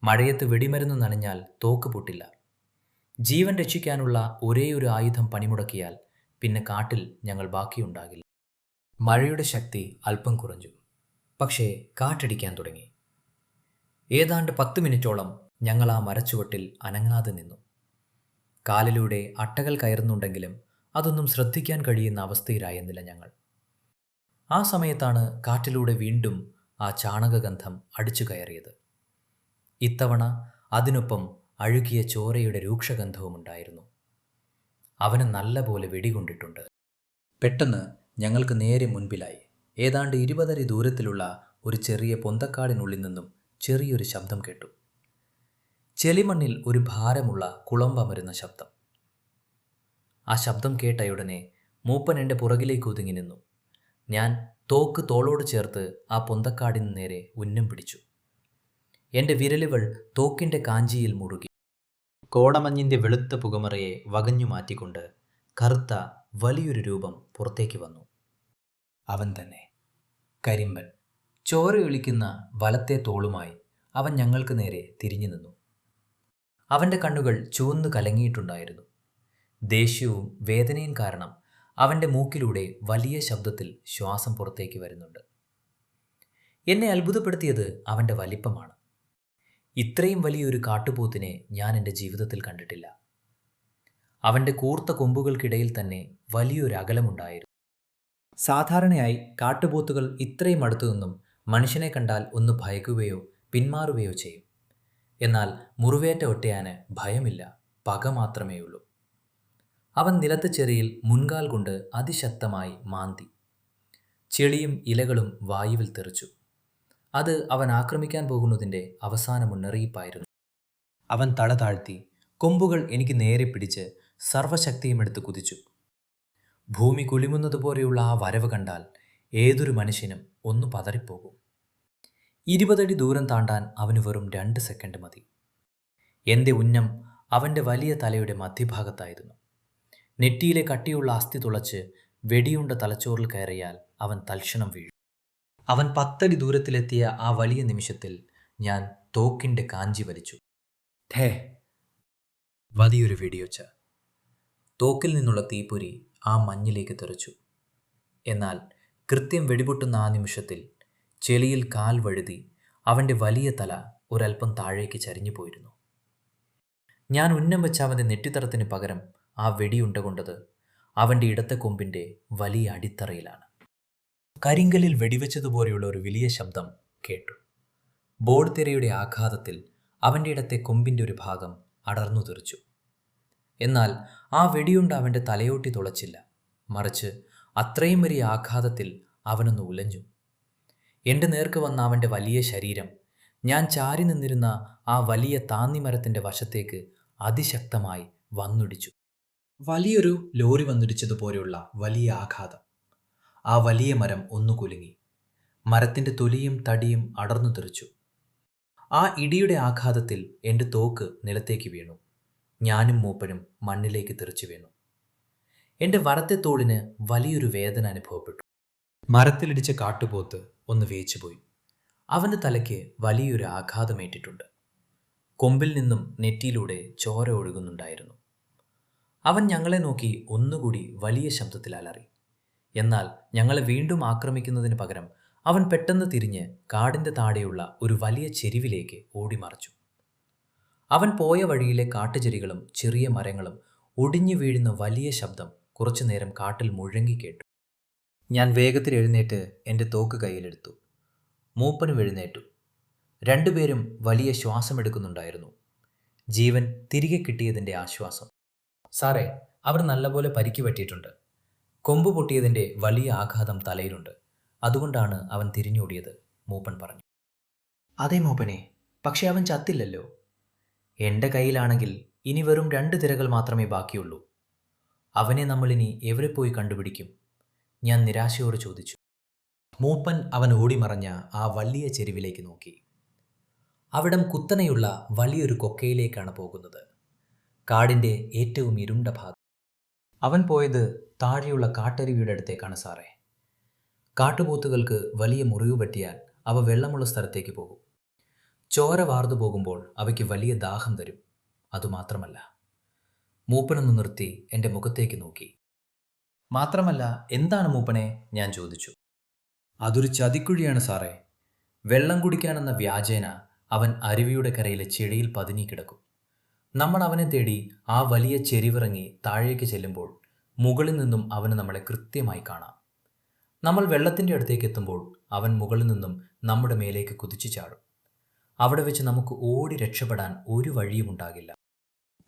Speaker 1: മഴയത്ത് വെടിമരുന്ന് നനഞ്ഞാൽ തോക്ക് പൊട്ടില്ല. ജീവൻ രക്ഷിക്കാനുള്ള ഒരേയൊരു ആയുധം പണിമുടക്കിയാൽ പിന്നെ കാട്ടിൽ ഞങ്ങൾ ബാക്കിയുണ്ടാകില്ല. മഴയുടെ ശക്തി അല്പം കുറഞ്ഞു. പക്ഷേ കാറ്റടിക്കാൻ തുടങ്ങി. ഏതാണ്ട് 10 മിനിറ്റോളം ഞങ്ങൾ ആ മരച്ചുവട്ടിൽ അനങ്ങാതെ നിന്നു. കാലിലൂടെ അട്ടകൾ കയറുന്നുണ്ടെങ്കിലും അതൊന്നും ശ്രദ്ധിക്കാൻ കഴിയുന്ന അവസ്ഥയിലായിരുന്നില്ല ഞങ്ങൾ. ആ സമയത്താണ് കാറ്റിലൂടെ വീണ്ടും ആ ചാണകഗന്ധം അടിച്ചു കയറിയത്. ഇത്തവണ അതിനൊപ്പം അഴുകിയ ചോരയുടെ രൂക്ഷഗന്ധവുമുണ്ടായിരുന്നു. അവന് നല്ല പോലെ വെടികൊണ്ടിട്ടുണ്ട്. പെട്ടെന്ന് ഞങ്ങൾക്ക് നേരെ മുൻപിലായി ഏതാണ്ട് 20 അടി ദൂരത്തിലുള്ള ഒരു ചെറിയ പൊന്തക്കാടിനുള്ളിൽ നിന്നും ചെറിയൊരു ശബ്ദം കേട്ടു. ചെളിമണ്ണിൽ ഒരു ഭാരമുള്ള കുളമ്പമരുന്ന ശബ്ദം. ആ ശബ്ദം കേട്ടയുടനെ മൂപ്പൻ എൻ്റെ പുറകിലേക്ക് ഒതുങ്ങി നിന്നു. ഞാൻ തോക്ക് തോളോട് ചേർത്ത് ആ പൊന്തക്കാടിന് നേരെ ഉന്നം പിടിച്ചു. എൻ്റെ വിരലുകൾ തോക്കിൻ്റെ കാഞ്ചിയിൽ മുറുകി. കോടമഞ്ഞിൻ്റെ വെളുത്ത പുകമറയെ വകഞ്ഞു മാറ്റിക്കൊണ്ട് കറുത്ത വലിയൊരു രൂപം പുറത്തേക്ക് വന്നു. അവൻ തന്നെ, കരിമ്പൻ. ചോരയൊലിക്കുന്ന വലത്തെ തോളുമായി അവൻ ഞങ്ങൾക്ക് നേരെ തിരിഞ്ഞു നിന്നു. അവൻ്റെ കണ്ണുകൾ ചുവന്നു കലങ്ങിയിട്ടുണ്ടായിരുന്നു. ദേഷ്യവും വേദനയും കാരണം അവൻ്റെ മൂക്കിലൂടെ വലിയ ശബ്ദത്തിൽ ശ്വാസം പുറത്തേക്ക് വരുന്നുണ്ട്. എന്നെ അത്ഭുതപ്പെടുത്തിയത് അവൻ്റെ വലിപ്പമാണ്. ഇത്രയും വലിയൊരു കാട്ടുപോത്തിനെ ഞാൻ എൻ്റെ ജീവിതത്തിൽ കണ്ടിട്ടില്ല. അവൻ്റെ കൂർത്ത കൊമ്പുകൾക്കിടയിൽ തന്നെ വലിയൊരു അകലമുണ്ടായിരുന്നു. സാധാരണയായി കാട്ടുപോത്തുകൾ ഇത്രയും അടുത്തു നിന്നും മനുഷ്യനെ കണ്ടാൽ ഒന്ന് ഭയക്കുകയോ പിന്മാറുകയോ ചെയ്യും. എന്നാൽ മുറിവേറ്റ ഒറ്റയാന് ഭയമില്ല, പക മാത്രമേയുള്ളൂ. അവൻ നിലത്ത് ചെറിയിൽ മുൻകാൽ കൊണ്ട് അതിശക്തമായി മാന്തി. ചെളിയും ഇലകളും വായുവിൽ തെറിച്ചു. അത് അവൻ ആക്രമിക്കാൻ പോകുന്നതിൻ്റെ അവസാന മുന്നറിയിപ്പായിരുന്നു. അവൻ തല താഴ്ത്തി കൊമ്പുകൾ എനിക്ക് നേരെ പിടിച്ച് സർവശക്തിയുമെടുത്ത് കുതിച്ചു. ഭൂമി കുലുങ്ങുന്നതുപോലെയുള്ള ആ വരവ് കണ്ടാൽ ഏതൊരു മനുഷ്യനും ഒന്ന് പതറിപ്പോകും. 20 അടി ദൂരം താണ്ടാൻ അവന് വെറും 2 സെക്കൻഡ് മതി. എൻ്റെ ഉന്നം അവൻ്റെ വലിയ തലയുടെ മധ്യഭാഗത്തായിരുന്നു. നെറ്റിയിലെ കട്ടിയുള്ള അസ്ഥി തുളച്ച് വെടിയുണ്ട തലച്ചോറിൽ കയറിയാൽ അവൻ തൽക്ഷണം വീഴും. അവൻ 10 അടി ദൂരത്തിലെത്തിയ ആ വലിയ നിമിഷത്തിൽ ഞാൻ തോക്കിൻ്റെ കാഞ്ചി വലിച്ചു. ഠേ! വലിയൊരു വെടിയൊച്ച. തോക്കിൽ നിന്നുള്ള തീപ്പൊരി ആ മഞ്ഞിലേക്ക് തെറിച്ചു. എന്നാൽ കൃത്യം വെടിപൊട്ടുന്ന ആ നിമിഷത്തിൽ ചെളിയിൽ കാൽ വഴുതി അവൻ്റെ വലിയ തല ഒരൽപ്പം താഴേക്ക് ചരിഞ്ഞു പോയിരുന്നു. ഞാൻ ഉന്നം വെച്ച അവൻ്റെ നെറ്റിത്തറത്തിന് പകരം ആ വെടിയുണ്ട കൊണ്ടത് അവൻ്റെ ഇടത്തെ കൊമ്പിൻ്റെ വലിയ അടിത്തറയിലാണ്. കരിങ്കലിൽ വെടിവെച്ചതുപോലെയുള്ള ഒരു വലിയ ശബ്ദം കേട്ടു. ബോർഡ് തിരയുടെ ആഘാതത്തിൽ അവൻ്റെ ഇടത്തെ കൊമ്പിൻ്റെ ഒരു ഭാഗം അടർന്നു തെറിച്ചു. എന്നാൽ ആ വെടിയുണ്ട അവൻ്റെ തലയോട്ടി തുളച്ചില്ല. മറിച്ച് അത്രയും വലിയ ആഘാതത്തിൽ അവനൊന്ന് ഉലഞ്ഞു. എൻ്റെ നേർക്ക് വന്ന അവൻ്റെ വലിയ ശരീരം ഞാൻ ചാരി നിന്നിരുന്ന ആ വലിയ താന്നിമരത്തിൻ്റെ വശത്തേക്ക് അതിശക്തമായി വന്നിടിച്ചു. വലിയൊരു ലോറി വന്നിടിച്ചതുപോലെയുള്ള വലിയ ആഘാതം. ആ വലിയ മരം ഒന്നു കുലുങ്ങി. മരത്തിൻ്റെ തൊലിയും തടിയും അടർന്നു തെറിച്ചു. ആ ഇടിയുടെ ആഘാതത്തിൽ എൻ്റെ തോക്ക് നിലത്തേക്ക് വീണു. ഞാനും മൂപ്പനും മണ്ണിലേക്ക് തെറിച്ചു വീണു. എൻ്റെ വലത്തെ തോളിന് വലിയൊരു വേദന അനുഭവപ്പെട്ടു. മരത്തിലിടിച്ച കാട്ടുപോത്ത് ഒന്ന് വേച്ചുപോയി. അവൻ്റെ തലയ്ക്ക് വലിയൊരു ആഘാതമേറ്റിട്ടുണ്ട്. കൊമ്പിൽ നിന്നും നെറ്റിയിലൂടെ ചോര ഒഴുകുന്നുണ്ടായിരുന്നു. അവൻ ഞങ്ങളെ നോക്കി ഒന്നുകൂടി വലിയ ശബ്ദത്തിൽ അലറി. എന്നാൽ ഞങ്ങളെ വീണ്ടും ആക്രമിക്കുന്നതിന് പകരം അവൻ പെട്ടെന്ന് തിരിഞ്ഞ് കാടിൻ്റെ താഴെയുള്ള ഒരു വലിയ ചെരിവിലേക്ക് ഓടിമറച്ചു. അവൻ പോയ വഴിയിലെ കാട്ടുചെടികളും ചെറിയ മരങ്ങളും ഒടിഞ്ഞു വീഴുന്ന വലിയ ശബ്ദം കുറച്ചുനേരം കാട്ടിൽ മുഴങ്ങി കേട്ടു. ഞാൻ വേഗത്തിൽ എഴുന്നേറ്റ് എൻ്റെ തോക്ക് കയ്യിലെടുത്തു. മൂപ്പനും എഴുന്നേറ്റു. രണ്ടുപേരും വലിയ ശ്വാസമെടുക്കുന്നുണ്ടായിരുന്നു. ജീവൻ തിരികെ കിട്ടിയതിൻ്റെ ആശ്വാസം. സാറേ, അവർ നല്ലപോലെ പരിക്ക് പറ്റിയിട്ടുണ്ട്. കൊമ്പ് പൊട്ടിയതിൻ്റെ വലിയ ആഘാതം തലയിലുണ്ട്. അതുകൊണ്ടാണ് അവൻ തിരിഞ്ഞോടിയത്, മൂപ്പൻ പറഞ്ഞു. അതെ മൂപ്പനെ, പക്ഷെ അവൻ ചത്തില്ലല്ലോ. എൻ്റെ കയ്യിലാണെങ്കിൽ ഇനി വെറും 2 തിരകൾ മാത്രമേ ബാക്കിയുള്ളൂ. അവനെ നമ്മളിനി എവിടെ പോയി കണ്ടുപിടിക്കും? ഞാൻ നിരാശയോട് ചോദിച്ചു. മൂപ്പൻ അവൻ ഓടിമറഞ്ഞ ആ വലിയ ചെരുവിലേക്ക് നോക്കി. അവിടം കുത്തനെയുള്ള വലിയൊരു കൊക്കയിലേക്കാണ് പോകുന്നത്. കാടിൻ്റെ ഏറ്റവും ഇരുണ്ട ഭാഗം. അവൻ പോയത് താഴെയുള്ള കാട്ടരുവിയുടെ അടുത്തേക്കാണ് സാറേ. കാട്ടുപോത്തുകൾക്ക് വലിയ മുറിവ് പറ്റിയാൽ അവ വെള്ളമുള്ള സ്ഥലത്തേക്ക് പോകും. ചോര വാർന്നു പോകുമ്പോൾ അവയ്ക്ക് വലിയ ദാഹം തരും. അതുമാത്രമല്ല, മൂപ്പനൊന്ന് നിർത്തി എൻ്റെ മുഖത്തേക്ക് നോക്കി. മാത്രമല്ല, എന്താണ് മൂപ്പനെ? ഞാൻ ചോദിച്ചു. അതൊരു ചതിക്കുഴിയാണ് സാറേ. വെള്ളം കുടിക്കാനെന്ന വ്യാജേന അവൻ അരുവിയുടെ കരയിലെ ചെടിയിൽ പതുങ്ങിക്കിടക്കും. നമ്മൾ അവനെ തേടി ആ വലിയ ചെരിവിറങ്ങി താഴേക്ക് ചെല്ലുമ്പോൾ മുകളിൽ നിന്നും അവന് നമ്മളെ കൃത്യമായി കാണാം. നമ്മൾ വെള്ളത്തിൻ്റെ അടുത്തേക്ക് എത്തുമ്പോൾ അവൻ മുകളിൽ നിന്നും നമ്മുടെ മേലേക്ക് കുതിച്ചു ചാടും. അവിടെ വെച്ച് നമുക്ക് ഓടി രക്ഷപ്പെടാൻ ഒരു വഴിയും ഉണ്ടാകില്ല.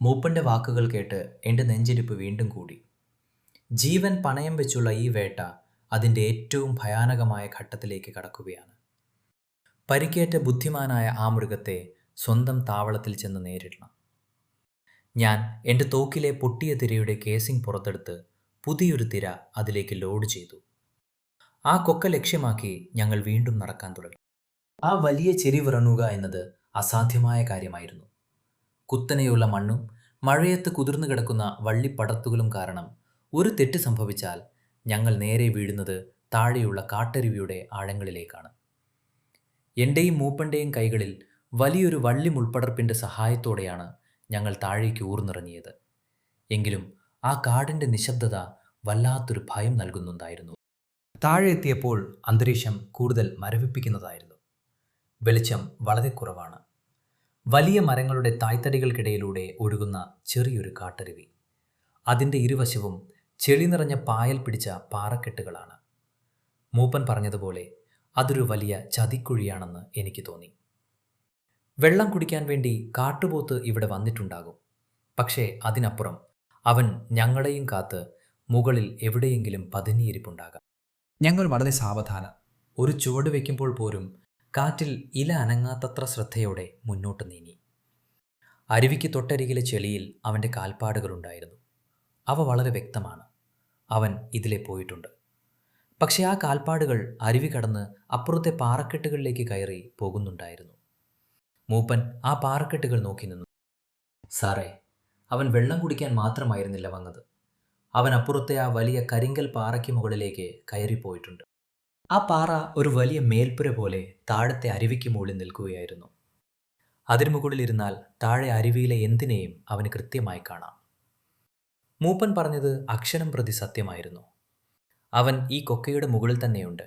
Speaker 1: മൂപ്പൻ്റെ വാക്കുകൾ കേട്ട് എൻ്റെ നെഞ്ചിടിപ്പ് വീണ്ടും കൂടി. ജീവൻ പണയം വെച്ചുള്ള ഈ വേട്ട അതിൻ്റെ ഏറ്റവും ഭയാനകമായ ഘട്ടത്തിലേക്ക് കടക്കുകയാണ്. പരിക്കേറ്റ ബുദ്ധിമാനായ ആ മൃഗത്തെ സ്വന്തം താവളത്തിൽ ചെന്ന് നേരിടണം. ഞാൻ എൻ്റെ തോക്കിലെ പൊട്ടിയ തിരയുടെ കേസിംഗ് പുറത്തെടുത്ത് പുതിയൊരു തിര അതിലേക്ക് ലോഡ് ചെയ്തു. ആ കൊക്ക ലക്ഷ്യമാക്കി ഞങ്ങൾ വീണ്ടും നടക്കാൻ തുടങ്ങി. ആ വലിയ ചെരിവിറങ്ങുക എന്നത് അസാധ്യമായ കാര്യമായിരുന്നു. കുത്തനെയുള്ള മണ്ണും മഴയത്ത് കുതിർന്നു കിടക്കുന്ന വള്ളിപ്പടർത്തുകളും കാരണം ഒരു തെറ്റ് സംഭവിച്ചാൽ ഞങ്ങൾ നേരെ വീഴുന്നത് താഴെയുള്ള കാട്ടരുവിയുടെ ആഴങ്ങളിലേക്കാണ്. എൻ്റെയും മൂപ്പൻ്റെയും കൈകളിൽ വലിയൊരു വള്ളി മുൾപ്പടർപ്പിൻ്റെ സഹായത്തോടെയാണ് ഞങ്ങൾ താഴേക്ക് ഊർന്നിറങ്ങിയത്. എങ്കിലും ആ കാടിൻ്റെ നിശബ്ദത വല്ലാത്തൊരു ഭയം നൽകുന്നുണ്ടായിരുന്നു. താഴെ എത്തിയപ്പോൾ അന്തരീക്ഷം കൂടുതൽ മരവിപ്പിക്കുന്നതായിരുന്നു. വെളിച്ചം വളരെ കുറവാണ്. വലിയ മരങ്ങളുടെ തായ്തടികൾക്കിടയിലൂടെ ഒഴുകുന്ന ചെറിയൊരു കാട്ടരുവി. അതിൻ്റെ ഇരുവശവും ചെളി നിറഞ്ഞ പായൽ പിടിച്ച പാറക്കെട്ടുകളാണ്. മൂപ്പൻ പറഞ്ഞതുപോലെ അതൊരു വലിയ ചതിക്കുഴിയാണെന്ന് എനിക്ക് തോന്നി. വെള്ളം കുടിക്കാൻ വേണ്ടി കാട്ടുപോത്ത് ഇവിടെ വന്നിട്ടുണ്ടാകും. പക്ഷേ അതിനപ്പുറം അവൻ ഞങ്ങളെയും കാത്ത് മുകളിൽ എവിടെയെങ്കിലും പതുങ്ങിയിരിപ്പുണ്ടാകാം. ഞങ്ങൾ വളരെ സാവധാനം ഒരു ചുവട് വയ്ക്കുമ്പോൾ പോലും കാറ്റിൽ ഇല അനങ്ങാത്തത്ര ശ്രദ്ധയോടെ മുന്നോട്ട് നീങ്ങി. അരുവിക്ക് തൊട്ടരികിലെ ചെളിയിൽ അവൻ്റെ കാൽപ്പാടുകളുണ്ടായിരുന്നു. അവ വളരെ വ്യക്തമാണ്. അവൻ ഇതിലെ പോയിട്ടുണ്ട്. പക്ഷേ ആ കാൽപ്പാടുകൾ അരുവി കടന്ന് അപ്പുറത്തെ പാറക്കെട്ടുകളിലേക്ക് കയറി പോകുന്നുണ്ടായിരുന്നു. മൂപ്പൻ ആ പാറക്കെട്ടുകൾ നോക്കി നിന്നു. സാറേ, അവൻ വെള്ളം കുടിക്കാൻ മാത്രമായിരുന്നില്ല വന്നത്. അവൻ അപ്പുറത്തെ ആ വലിയ കരിങ്കൽ പാറയ്ക്ക് മുകളിലേക്ക് കയറിപ്പോയിട്ടുണ്ട്. ആ പാറ ഒരു വലിയ മേൽപ്പുര പോലെ താഴത്തെ അരുവിക്ക് മുകളിൽ നിൽക്കുകയായിരുന്നു. അതിനു മുകളിലിരുന്നാൽ താഴെ അരുവിയിലെ എന്തിനേയും അവന് കൃത്യമായി കാണാം. മൂപ്പൻ പറഞ്ഞത് അക്ഷരം പ്രതി സത്യമായിരുന്നു. അവൻ ഈ കൊക്കയുടെ മുകളിൽ തന്നെയുണ്ട്.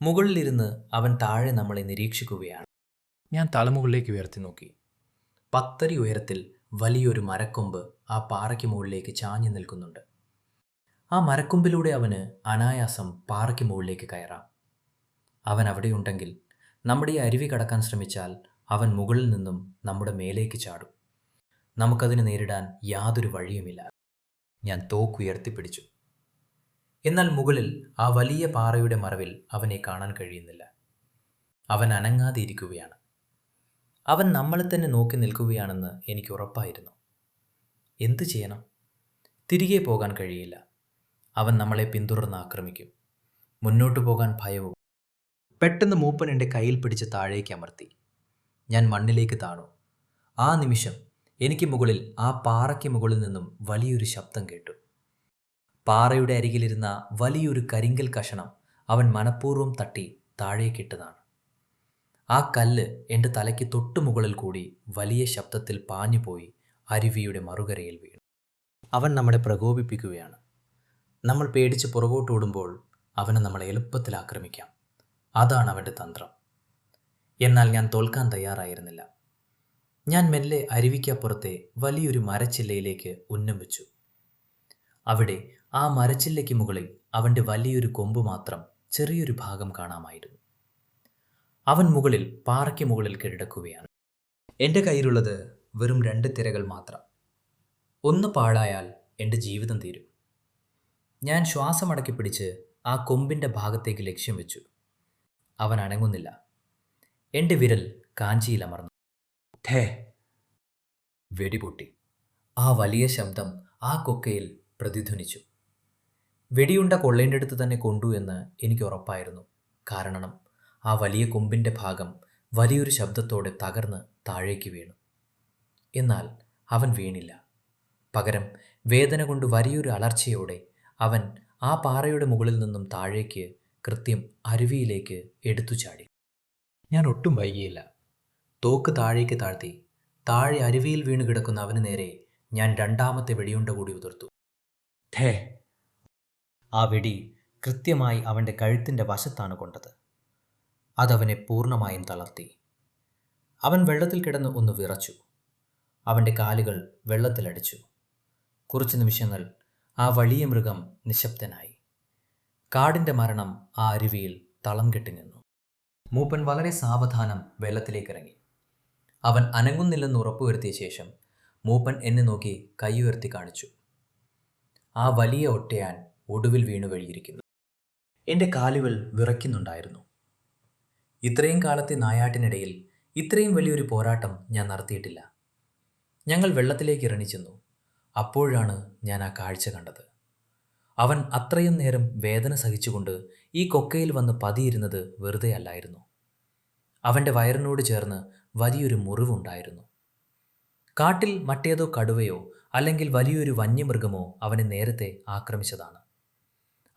Speaker 1: മുകളിലിരുന്ന് അവൻ താഴെ നമ്മളെ നിരീക്ഷിക്കുകയാണ്. ഞാൻ തലമുകളിലേക്ക് ഉയർത്തി നോക്കി. 10 അടി ഉയരത്തിൽ വലിയൊരു മരക്കൊമ്പ് ആ പാറയ്ക്ക് മുകളിലേക്ക് ചാഞ്ഞു നിൽക്കുന്നുണ്ട്. ആ മരക്കൊമ്പിലൂടെ അവന് അനായാസം പാറയ്ക്ക് മുകളിലേക്ക് കയറാം. അവൻ അവിടെയുണ്ടെങ്കിൽ നമ്മുടെ ഈ അരുവി കടക്കാൻ ശ്രമിച്ചാൽ അവൻ മുകളിൽ നിന്നും നമ്മുടെ മേലേക്ക് ചാടും. നമുക്കതിനെ നേരിടാൻ യാതൊരു വഴിയുമില്ല. ഞാൻ തോക്കുയർത്തിപ്പിടിച്ചു. എന്നാൽ മുകളിൽ ആ വലിയ പാറയുടെ മറവിൽ അവനെ കാണാൻ കഴിയുന്നില്ല. അവൻ അനങ്ങാതെ ഇരിക്കുകയാണ്. അവൻ നമ്മളെ തന്നെ നോക്കി നിൽക്കുകയാണെന്ന് എനിക്ക് ഉറപ്പായിരുന്നു. എന്തു ചെയ്യണം? തിരികെ പോകാൻ കഴിയില്ല. അവൻ നമ്മളെ പിന്തുടർന്ന് ആക്രമിക്കും. മുന്നോട്ടു പോകാൻ ഭയവും. പെട്ടെന്ന് മൂപ്പൻ എൻ്റെ കയ്യിൽ പിടിച്ച് താഴേക്ക് അമർത്തി. ഞാൻ മണ്ണിലേക്ക് താണു. ആ നിമിഷം എനിക്ക് മുകളിൽ ആ പാറയ്ക്ക് മുകളിൽ നിന്നും വലിയൊരു ശബ്ദം കേട്ടു. പാറയുടെ അരികിലിരുന്ന വലിയൊരു കരിങ്കൽ കഷണം അവൻ മനഃപൂർവ്വം തട്ടി താഴേക്കിട്ടതാണ്. ആ കല്ല് എൻ്റെ തലയ്ക്ക് തൊട്ടു മുകളിൽ കൂടി വലിയ ശബ്ദത്തിൽ പാഞ്ഞുപോയി അരുവിയുടെ മറുകരയിൽ വീണു. അവൻ നമ്മളെ പ്രകോപിപ്പിക്കുകയാണ്. നമ്മൾ പേടിച്ച് പുറകോട്ടോടുമ്പോൾ അവന് നമ്മളെ എളുപ്പത്തിൽ ആക്രമിക്കാം. അതാണ് അവൻ്റെ തന്ത്രം. എന്നാൽ ഞാൻ തോൽക്കാൻ തയ്യാറായിരുന്നില്ല. ഞാൻ മെല്ലെ അരുവിക്കപ്പുറത്തെ വലിയൊരു മരച്ചില്ലയിലേക്ക് ഉന്നം വെച്ചു. അവിടെ ആ മരച്ചില്ലയ്ക്ക് മുകളിൽ അവൻ്റെ വലിയൊരു കൊമ്പ് മാത്രം ചെറിയൊരു ഭാഗം കാണാമായിരുന്നു. അവൻ മുകളിൽ പാറയ്ക്ക് മുകളിൽ കിടക്കുകയാണ്. എൻ്റെ കയ്യിലുള്ളത് വെറും 2 തിരകൾ മാത്രം. ഒന്ന് പാഴായാൽ എൻ്റെ ജീവിതം തീരും. ഞാൻ ശ്വാസമടക്കി പിടിച്ച് ആ കൊമ്പിൻ്റെ ഭാഗത്തേക്ക് ലക്ഷ്യം വെച്ചു. അവൻ അനങ്ങുന്നില്ല. എൻ്റെ വിരൽ കാഞ്ചിയിലമർന്നു. ഠേ! വെടിപൊട്ടി. ആ വലിയ ശബ്ദം ആ കൊക്കയിൽ പ്രതിധ്വനിച്ചു. വെടിയുണ്ട കൊള്ളേണ്ടടുത്ത് തന്നെ കൊണ്ടു എന്ന് എനിക്ക് ഉറപ്പായിരുന്നു. കാരണം ആ വലിയ കൊമ്പിൻ്റെ ഭാഗം വലിയൊരു ശബ്ദത്തോടെ തകർന്ന് താഴേക്ക് വീണു. എന്നാൽ അവൻ വീണില്ല. പകരം വേദന കൊണ്ട് വലിയൊരു അലർച്ചയോടെ അവൻ ആ പാറയുടെ മുകളിൽ നിന്നും താഴേക്ക് കൃത്യം അരുവിയിലേക്ക് എടുത്തു ചാടി. ഞാൻ ഒട്ടും വൈകിയില്ല. തോക്ക് താഴേക്ക് താഴ്ത്തി താഴെ അരുവിയിൽ വീണ് കിടക്കുന്ന അവന് നേരെ ഞാൻ 2ാമത്തെ വെടിയുണ്ട കൂടി ഉതിർത്തു. ഠേ! ആ വെടി കൃത്യമായി അവൻ്റെ കഴുത്തിൻ്റെ വശത്താണ് കൊണ്ടത്. അതവനെ പൂർണ്ണമായും തളർത്തി. അവൻ വെള്ളത്തിൽ കിടന്ന് ഒന്ന് വിറച്ചു. അവൻ്റെ കാലുകൾ വെള്ളത്തിലടിച്ചു. കുറച്ച് നിമിഷങ്ങൾ ആ വലിയ മൃഗം നിശബ്ദനായി. കാടിൻ്റെ മരണം ആ അരുവിയിൽ തളം കെട്ടി നിന്നു. മൂപ്പൻ വളരെ സാവധാനം വെള്ളത്തിലേക്കിറങ്ങി. അവൻ അനങ്ങുന്നില്ലെന്ന് ഉറപ്പുവരുത്തിയ ശേഷം മൂപ്പൻ എന്നെ നോക്കി കൈയുയർത്തി കാണിച്ചു. ആ വലിയ ഒട്ടയാൻ ഒടുവിൽ വീണു വഴിയിരിക്കുന്നു. എൻ്റെ കാലുകൾ വിറയ്ക്കുന്നുണ്ടായിരുന്നു. ഇത്രയും കാലത്തെ നായാട്ടിനിടയിൽ ഇത്രയും വലിയൊരു പോരാട്ടം ഞാൻ നടത്തിയിട്ടില്ല. ഞങ്ങൾ വെള്ളത്തിലേക്ക് ഇറങ്ങിച്ചെന്നു. അപ്പോഴാണ് ഞാൻ ആ കാഴ്ച കണ്ടത്. അവൻ അത്രയും നേരം വേദന സഹിച്ചുകൊണ്ട് ഈ കൊക്കയിൽ വന്ന് പതിയിരുന്നത് വെറുതെ അല്ലായിരുന്നു. അവൻ്റെ വയറിനോട് ചേർന്ന് വലിയൊരു മുറിവുണ്ടായിരുന്നു. കാട്ടിൽ മറ്റേതോ കടുവയോ അല്ലെങ്കിൽ വലിയൊരു വന്യമൃഗമോ അവനെ നേരത്തെ ആക്രമിച്ചതാണ്.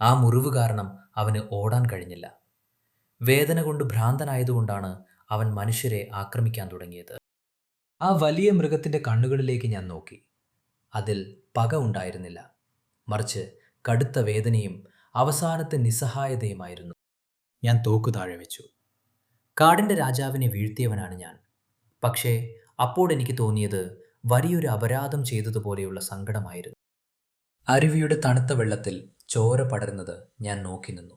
Speaker 1: ആ മുറിവ് കാരണം അവന് ഓടാൻ കഴിഞ്ഞില്ല. വേദന കൊണ്ട് ഭ്രാന്തനായതുകൊണ്ടാണ് അവൻ മനുഷ്യരെ ആക്രമിക്കാൻ തുടങ്ങിയത്. ആ വലിയ മൃഗത്തിൻ്റെ കണ്ണുകളിലേക്ക് ഞാൻ നോക്കി. അതിൽ പക ഉണ്ടായിരുന്നില്ല, മറിച്ച് കടുത്ത വേദനയും അവസാനത്തെ നിസ്സഹായതയുമായിരുന്നു. ഞാൻ തോക്ക് താഴെ വെച്ചു. കാടിൻ്റെ രാജാവിനെ വീഴ്ത്തിയവനാണ് ഞാൻ. പക്ഷേ അപ്പോൾ എനിക്ക് തോന്നിയത് വലിയൊരു അപരാധം ചെയ്തതുപോലെയുള്ള സങ്കടമായിരുന്നു. അരുവിയുടെ തണുത്ത വെള്ളത്തിൽ ചോര പടരുന്നത് ഞാൻ നോക്കി നിന്നു.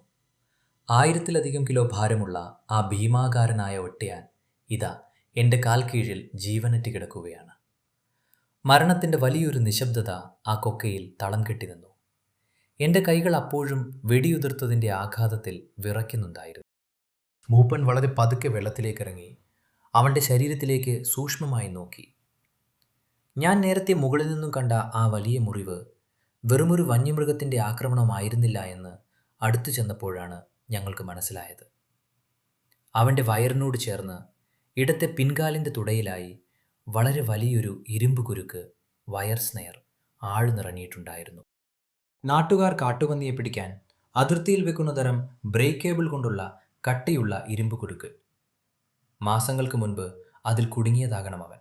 Speaker 1: 1000-ലധികം കിലോ ഭാരമുള്ള ആ ഭീമാകാരനായ ഒട്ടയാൻ ഇതാ എൻ്റെ കാൽ കീഴിൽ ജീവനറ്റ് കിടക്കുകയാണ്. മരണത്തിൻ്റെ വലിയൊരു നിശബ്ദത ആ കൊക്കയിൽ തളം കെട്ടി നിന്നു. എൻ്റെ കൈകൾ അപ്പോഴും വെടിയുതിർത്തതിൻ്റെ ആഘാതത്തിൽ വിറയ്ക്കുന്നുണ്ടായിരുന്നു. മൂപ്പൻ വളരെ പതുക്കെ വെള്ളത്തിലേക്കിറങ്ങി അവൻ്റെ ശരീരത്തിലേക്ക് സൂക്ഷ്മമായി നോക്കി. ഞാൻ നേരത്തെ മുകളിൽ നിന്നും കണ്ട ആ വലിയ മുറിവ് വെറുമൊരു വന്യമൃഗത്തിൻ്റെ ആക്രമണമായിരുന്നില്ല എന്ന് അടുത്തു ചെന്നപ്പോഴാണ് ഞങ്ങൾക്ക് മനസ്സിലായത്. അവൻ്റെ വയറിനോട് ചേർന്ന് ഇടത്തെ പിൻകാലിൻ്റെ തുടയിലായി വളരെ വലിയൊരു ഇരുമ്പ് കുരുക്ക്, വയർ സ്നെയർ, ആഴ്ന്നിറങ്ങിയിട്ടുണ്ടായിരുന്നു. നാട്ടുകാർ കാട്ടുപന്നിയെ പിടിക്കാൻ അതിർത്തിയിൽ വെക്കുന്ന തരം ബ്രേക്കേബിൾ കൊണ്ടുള്ള കട്ടിയുള്ള ഇരുമ്പ് കുരുക്ക്. മാസങ്ങൾക്ക് മുൻപ് അതിൽ കുടുങ്ങിയതാകണം അവൻ.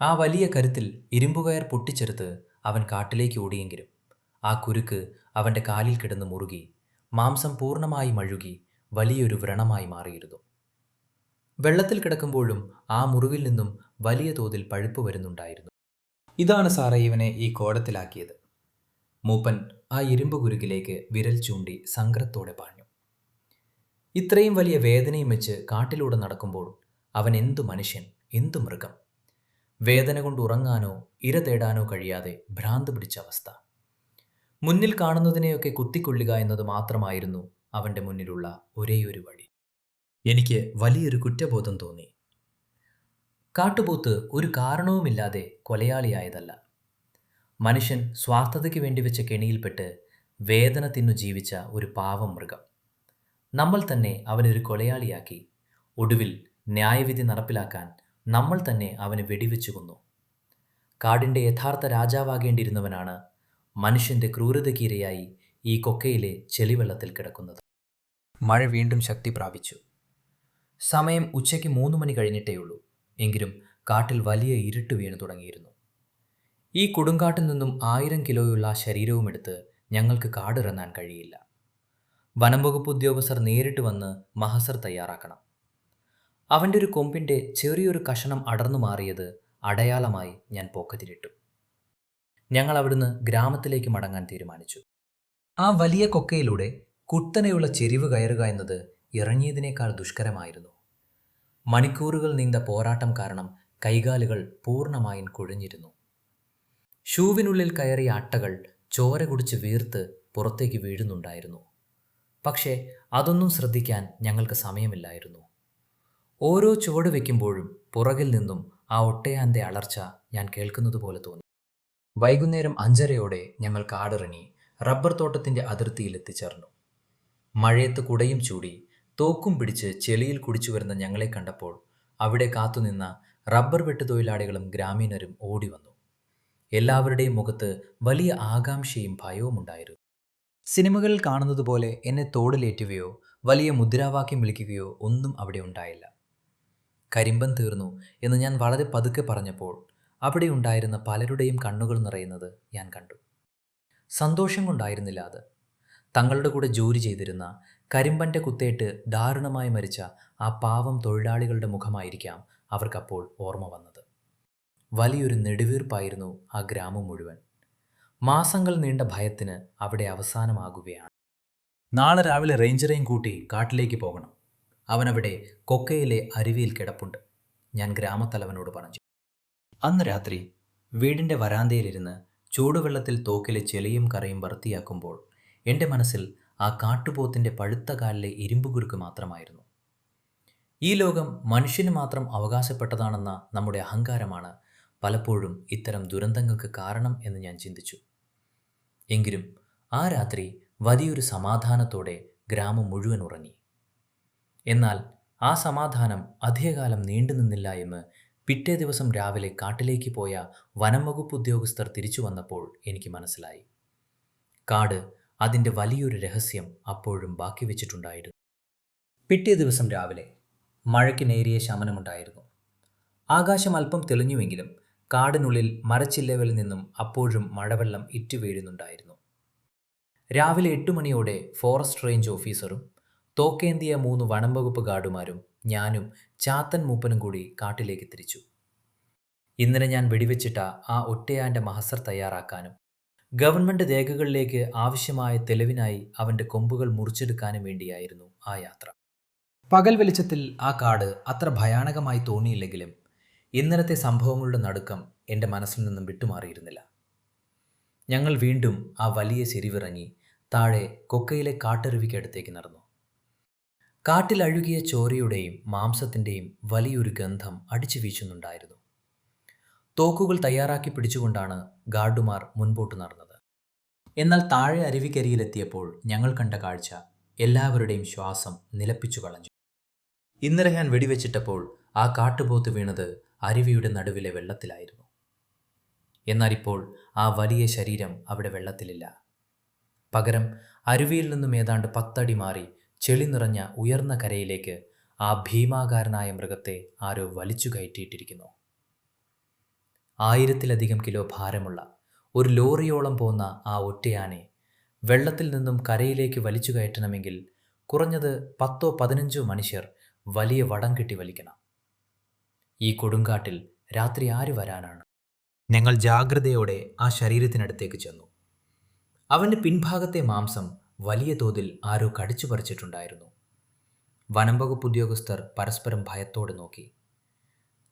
Speaker 1: ആ വലിയ കരുത്തിൽ ഇരുമ്പുകയർ പൊട്ടിച്ചെടുത്ത് അവൻ കാട്ടിലേക്ക് ഓടിയെങ്കിലും ആ കുരുക്ക് അവൻ്റെ കാലിൽ കിടന്ന് മുറുകി മാംസം പൂർണ്ണമായി മഴുകി വലിയൊരു വ്രണമായി മാറിയിരുന്നു. വെള്ളത്തിൽ കിടക്കുമ്പോഴും ആ മുറിവിൽ നിന്നും വലിയ തോതിൽ പഴുപ്പ് വരുന്നുണ്ടായിരുന്നു. ഇതാണ് സാറേ ഇവനെ ഈ കോടത്തിലാക്കിയത്. മൂപ്പൻ ആ ഇരുമ്പ് കുരുക്കിലേക്ക് വിരൽ ചൂണ്ടി സങ്കടത്തോടെ പറഞ്ഞു. ഇത്രയും വലിയ വേദനയും വെച്ച് കാട്ടിലൂടെ നടക്കുമ്പോൾ അവൻ എന്തു മനുഷ്യൻ, എന്തു മൃഗം! വേദന കൊണ്ട് ഉറങ്ങാനോ ഇര തേടാനോ കഴിയാതെ ഭ്രാന്ത് പിടിച്ച അവസ്ഥ. മുന്നിൽ കാണുന്നതിനെയൊക്കെ കുത്തിക്കൊള്ളുക എന്നത് മാത്രമായിരുന്നു അവൻ്റെ മുന്നിലുള്ള ഒരേയൊരു വഴി. എനിക്ക് വലിയൊരു കുറ്റബോധം തോന്നി. കാട്ടുപോത്ത് ഒരു കാരണവുമില്ലാതെ കൊലയാളിയായതല്ല. മനുഷ്യൻ സ്വാർത്ഥതയ്ക്ക് വേണ്ടി വെച്ച കെണിയിൽപ്പെട്ട് വേദന തിന്നു ജീവിച്ച ഒരു പാവം മൃഗം. നമ്മൾ തന്നെ അവനൊരു കൊലയാളിയാക്കി. ഒടുവിൽ ന്യായവിധി നടപ്പിലാക്കാൻ നമ്മൾ തന്നെ അവന് വെടിവെച്ചു കൊന്നു. കാടിൻ്റെ യഥാർത്ഥ രാജാവാകേണ്ടിയിരുന്നവനാണ് മനുഷ്യൻ്റെ ക്രൂരതയ്ക്കിരയായി ഈ കൊക്കയിലെ ചെളിവെള്ളത്തിൽ കിടക്കുന്നത്. മഴ വീണ്ടും ശക്തി പ്രാപിച്ചു. സമയം ഉച്ചയ്ക്ക് 3 മണി കഴിഞ്ഞിട്ടേയുള്ളൂ. എങ്കിലും കാട്ടിൽ വലിയ ഇരുട്ട് വീണു തുടങ്ങിയിരുന്നു. ഈ കൊടുങ്കാട്ടിൽ നിന്നും 1000 കിലോയുള്ള ശരീരവുമെടുത്ത് ഞങ്ങൾക്ക് കാടിറങ്ങാൻ കഴിയില്ല. വനംവകുപ്പ് ഉദ്യോഗസ്ഥർ നേരിട്ട് വന്ന് മഹസർ തയ്യാറാക്കണം. അവൻ്റെ ഒരു കൊമ്പിൻ്റെ ചെറിയൊരു കഷണം അടർന്നു മാറിയത് അടയാളമായി ഞാൻ പോക്കറ്റിലിട്ടു. ഞങ്ങൾ അവിടുന്ന് ഗ്രാമത്തിലേക്ക് മടങ്ങാൻ തീരുമാനിച്ചു. ആ വലിയ കൊക്കയിലൂടെ കുത്തനെയുള്ള ചെരിവ് കയറുക എന്നത് ഇറങ്ങിയതിനേക്കാൾ ദുഷ്കരമായിരുന്നു. മണിക്കൂറുകൾ നീണ്ട പോരാട്ടം കാരണം കൈകാലുകൾ പൂർണ്ണമായും കുഴഞ്ഞിരുന്നു. ഷൂവിനുള്ളിൽ കയറിയ അട്ടകൾ ചോര കുടിച്ച് വീർത്ത് പുറത്തേക്ക് വീഴുന്നുണ്ടായിരുന്നു. പക്ഷേ അതൊന്നും ശ്രദ്ധിക്കാൻ ഞങ്ങൾക്ക് സമയമില്ലായിരുന്നു. ഓരോ ചുവട് വയ്ക്കുമ്പോഴും പുറകിൽ നിന്നും ആ ഒട്ടയാൻ്റെ അലർച്ച ഞാൻ കേൾക്കുന്നത് പോലെ തോന്നി. വൈകുന്നേരം 5:30 ഞങ്ങൾ കാടിറങ്ങി റബ്ബർ തോട്ടത്തിൻ്റെ അതിർത്തിയിൽ എത്തിച്ചേർന്നു. മഴയത്ത് കുടയും ചൂടി തോക്കും പിടിച്ച് ചെളിയിൽ കുടിച്ചു വരുന്ന ഞങ്ങളെ കണ്ടപ്പോൾ അവിടെ കാത്തുനിന്ന റബ്ബർ വെട്ടുതൊഴിലാളികളും ഗ്രാമീണരും ഓടി വന്നു. എല്ലാവരുടെയും മുഖത്ത് വലിയ ആകാംക്ഷയും ഭയവും ഉണ്ടായിരുന്നു. സിനിമകളിൽ കാണുന്നത് പോലെ എന്നെ തോടിലേറ്റുകയോ വലിയ മുദ്രാവാക്യം വിളിക്കുകയോ ഒന്നും അവിടെ ഉണ്ടായില്ല. കരിമ്പൻ തീർന്നു എന്ന് ഞാൻ വളരെ പതുക്കെ പറഞ്ഞപ്പോൾ അവിടെ ഉണ്ടായിരുന്ന പലരുടെയും കണ്ണുകൾ നിറയുന്നത് ഞാൻ കണ്ടു. സന്തോഷം കൊണ്ടായിരുന്നില്ല അത്. തങ്ങളുടെ കൂടെ ജോലി ചെയ്തിരുന്ന, കരിമ്പൻ്റെ കുത്തേറ്റ് ദാരുണമായി മരിച്ച ആ പാവം തൊഴിലാളികളുടെ മുഖമായിരിക്കാം അവർക്കപ്പോൾ ഓർമ്മ വന്നത്. വലിയൊരു നെടുവീർപ്പായിരുന്നു ആ ഗ്രാമം മുഴുവൻ. മാസങ്ങൾ നീണ്ട ഭയത്തിന് അവിടെ അവസാനമാകുകയാണ്. നാളെ രാവിലെ റേഞ്ചറേയും കൂട്ടി കാട്ടിലേക്ക് പോകണം. അവനവിടെ കൊക്കയിലെ അരുവിയിൽ കിടപ്പുണ്ട്, ഞാൻ ഗ്രാമത്തലവനോട് പറഞ്ഞു. അന്ന് രാത്രി വീടിൻ്റെ വരാന്തയിലിരുന്ന് ചൂടുവെള്ളത്തിൽ തോക്കിലെ ചെളിയും കറയും വൃത്തിയാക്കുമ്പോൾ എൻ്റെ മനസ്സിൽ ആ കാട്ടുപോത്തിൻ്റെ പഴുത്ത കാലിലെ ഇരുമ്പുകുരുക്ക് മാത്രമായിരുന്നു. ഈ ലോകം മനുഷ്യന് മാത്രം അവകാശപ്പെട്ടതാണെന്ന നമ്മുടെ അഹങ്കാരമാണ് പലപ്പോഴും ഇത്തരം ദുരന്തങ്ങൾക്ക് കാരണം എന്ന് ഞാൻ ചിന്തിച്ചു. എങ്കിലും ആ രാത്രി വലിയൊരു സമാധാനത്തോടെ ഗ്രാമം മുഴുവൻ ഉറങ്ങി. എന്നാൽ ആ സമാധാനം അധികകാലം നീണ്ടുനിന്നില്ല എന്ന് പിറ്റേ ദിവസം രാവിലെ കാട്ടിലേക്ക് പോയ വനം വകുപ്പ് ഉദ്യോഗസ്ഥർ തിരിച്ചു വന്നപ്പോൾ എനിക്ക് മനസ്സിലായി. കാട് അതിൻ്റെ വലിയൊരു രഹസ്യം അപ്പോഴും ബാക്കി വെച്ചിട്ടുണ്ടായിരുന്നു. പിറ്റേ ദിവസം രാവിലെ മഴയ്ക്ക് നേരിയ ശമനമുണ്ടായിരുന്നു. ആകാശം അല്പം തെളിഞ്ഞുവെങ്കിലും കാടിനുള്ളിൽ മരച്ചില്ലകളിൽ നിന്നും അപ്പോഴും മഴവെള്ളം ഇറ്റുവീഴുന്നുണ്ടായിരുന്നു. രാവിലെ 8 മണിയോടെ ഫോറസ്റ്റ് റേഞ്ച് ഓഫീസറും തോക്കേന്തിയ 3 വനം വകുപ്പ് ഗാർഡുമാരും ഞാനും ചാത്തൻ മൂപ്പനും കൂടി കാട്ടിലേക്ക് തിരിച്ചു. ഇന്നലെ ഞാൻ വെടിവെച്ചിട്ട ആ ഒറ്റയാൻ്റെ മഹസർ തയ്യാറാക്കാനും ഗവൺമെൻറ് രേഖകളിലേക്ക് ആവശ്യമായ തെളിവിനായി അവൻ്റെ കൊമ്പുകൾ മുറിച്ചെടുക്കാനും വേണ്ടിയായിരുന്നു ആ യാത്ര. പകൽ വെളിച്ചത്തിൽ ആ കാട് അത്ര ഭയാനകമായി തോന്നിയില്ലെങ്കിലും ഇന്നലത്തെ സംഭവങ്ങളുടെ നടുക്കം എൻ്റെ മനസ്സിൽ നിന്നും വിട്ടുമാറിയിരുന്നില്ല. ഞങ്ങൾ വീണ്ടും ആ വലിയ ചെരിവിറങ്ങി താഴെ കൊക്കയിലെ കാട്ടരുവിക്കടുത്തേക്ക് നടന്നു. കാട്ടിൽ അഴുകിയ ചോരയുടെയും മാംസത്തിൻ്റെയും വലിയൊരു ഗന്ധം അടിച്ചു വീശുന്നുണ്ടായിരുന്നു. തോക്കുകൾ തയ്യാറാക്കി പിടിച്ചുകൊണ്ടാണ് ഗാർഡുമാർ മുൻപോട്ട് നടന്നത്. എന്നാൽ താഴെ അരുവിക്കരിയിലെത്തിയപ്പോൾ ഞങ്ങൾ കണ്ട കാഴ്ച എല്ലാവരുടെയും ശ്വാസം നിലപ്പിച്ചു കളഞ്ഞു. ഇന്നലെ ഞാൻ വെടിവെച്ചിട്ടപ്പോൾ ആ കാട്ടുപോത്ത് വീണത് അരുവിയുടെ നടുവിലെ വെള്ളത്തിലായിരുന്നു. എന്നാൽ ഇപ്പോൾ ആ വലിയ ശരീരം അവിടെ വെള്ളത്തിലില്ല. പകരം അരുവിയിൽ നിന്നും ഏതാണ്ട് 10 അടി മാറി ചെളി നിറഞ്ഞ ഉയർന്ന കരയിലേക്ക് ആ ഭീമാകാരനായ മൃഗത്തെ ആരോ വലിച്ചു കയറ്റിയിട്ടിരിക്കുന്നു. 1000-ലധികം കിലോ ഭാരമുള്ള ഒരു ലോറിയോളം പോന്ന ആ ഒറ്റയാനെ വെള്ളത്തിൽ നിന്നും കരയിലേക്ക് വലിച്ചു കയറ്റണമെങ്കിൽ കുറഞ്ഞത് 10-15 മനുഷ്യർ വലിയ വടം കെട്ടി വലിക്കണം. ഈ കൊടുങ്കാട്ടിൽ രാത്രി ആര് വരാനാണ്? ഞങ്ങൾ ജാഗ്രതയോടെ ആ ശരീരത്തിനടുത്തേക്ക് ചെന്നു. അവൻ്റെ പിൻഭാഗത്തെ മാംസം വലിയ തോതിൽ ആരോ കടിച്ചു പറിച്ചിട്ടുണ്ടായിരുന്നു. വനം വകുപ്പ് ഉദ്യോഗസ്ഥർ പരസ്പരം ഭയത്തോടെ നോക്കി.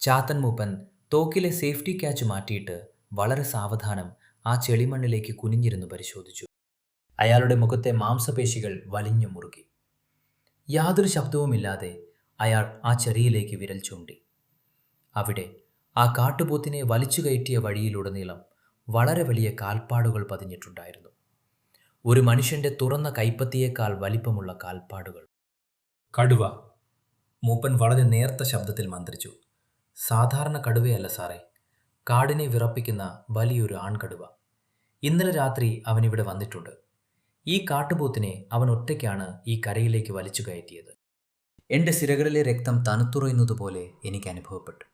Speaker 1: ചാത്തൻ മൂപ്പൻ തോക്കിലെ സേഫ്റ്റി ക്യാച്ച് മാറ്റിയിട്ട് വളരെ സാവധാനം ആ ചെളിമണ്ണിലേക്ക് കുനിഞ്ഞിരുന്ന് പരിശോധിച്ചു. അയാളുടെ മുഖത്തെ മാംസപേശികൾ വലിഞ്ഞു മുറുകി. യാതൊരു ശബ്ദവുമില്ലാതെ അയാൾ ആ ചെറിയിലേക്ക് വിരൽ ചൂണ്ടി. അവിടെ ആ കാട്ടുപോത്തിനെ വലിച്ചു കയറ്റിയ വഴിയിലുടനീളം വളരെ വലിയ കാൽപ്പാടുകൾ പതിഞ്ഞിട്ടുണ്ടായിരുന്നു. ഒരു മനുഷ്യൻ്റെ തുറന്ന കൈപ്പത്തിയേക്കാൾ വലിപ്പമുള്ള കാൽപ്പാടുകൾ. കടുവ, മൂപ്പൻ വളരെ നേർത്ത ശബ്ദത്തിൽ മന്ത്രിച്ചു. സാധാരണ കടുവയല്ല സാറേ, കാടിനെ വിറപ്പിക്കുന്ന വലിയൊരു ആൺകടുവ. ഇന്നലെ രാത്രി അവനിവിടെ വന്നിട്ടുണ്ട്. ഈ കാട്ടുപോത്തിനെ അവൻ ഒറ്റയ്ക്കാണ് ഈ കരയിലേക്ക് വലിച്ചു കയറ്റിയത്. എൻ്റെ സിരകളിലെ രക്തം തണുത്തുറയുന്നതുപോലെ എനിക്ക് അനുഭവപ്പെട്ടു.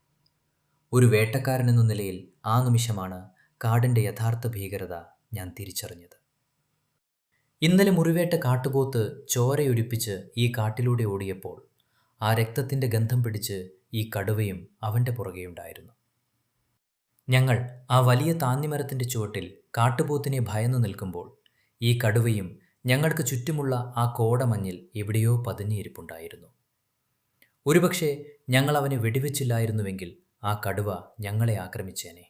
Speaker 1: ഒരു വേട്ടക്കാരൻ എന്ന നിലയിൽ ആ നിമിഷമാണ് കാടിൻ്റെ യഥാർത്ഥ ഭീകരത ഞാൻ തിരിച്ചറിഞ്ഞത്. ഇന്നലെ മുറിവേറ്റ കാട്ടുപോത്ത് ചോരയൊലിപ്പിച്ച് ഈ കാട്ടിലൂടെ ഓടിയപ്പോൾ ആ രക്തത്തിൻ്റെ ഗന്ധം പിടിച്ച് ഈ കടുവയും അവൻ്റെ പുറകെയുണ്ടായിരുന്നു. ഞങ്ങൾ ആ വലിയ താന്നിമരത്തിൻ്റെ ചുവട്ടിൽ കാട്ടുപോത്തിനെ ഭയന്നു നിൽക്കുമ്പോൾ ഈ കടുവയും ഞങ്ങൾക്ക് ചുറ്റുമുള്ള ആ കോടമഞ്ഞിൽ എവിടെയോ പതുങ്ങിയിരിപ്പുണ്ടായിരുന്നു. ഒരുപക്ഷെ ഞങ്ങൾ അവനെ വെടിവെച്ചില്ലായിരുന്നുവെങ്കിൽ ആ കടുവ ഞങ്ങളെ ആക്രമിച്ചേനെ.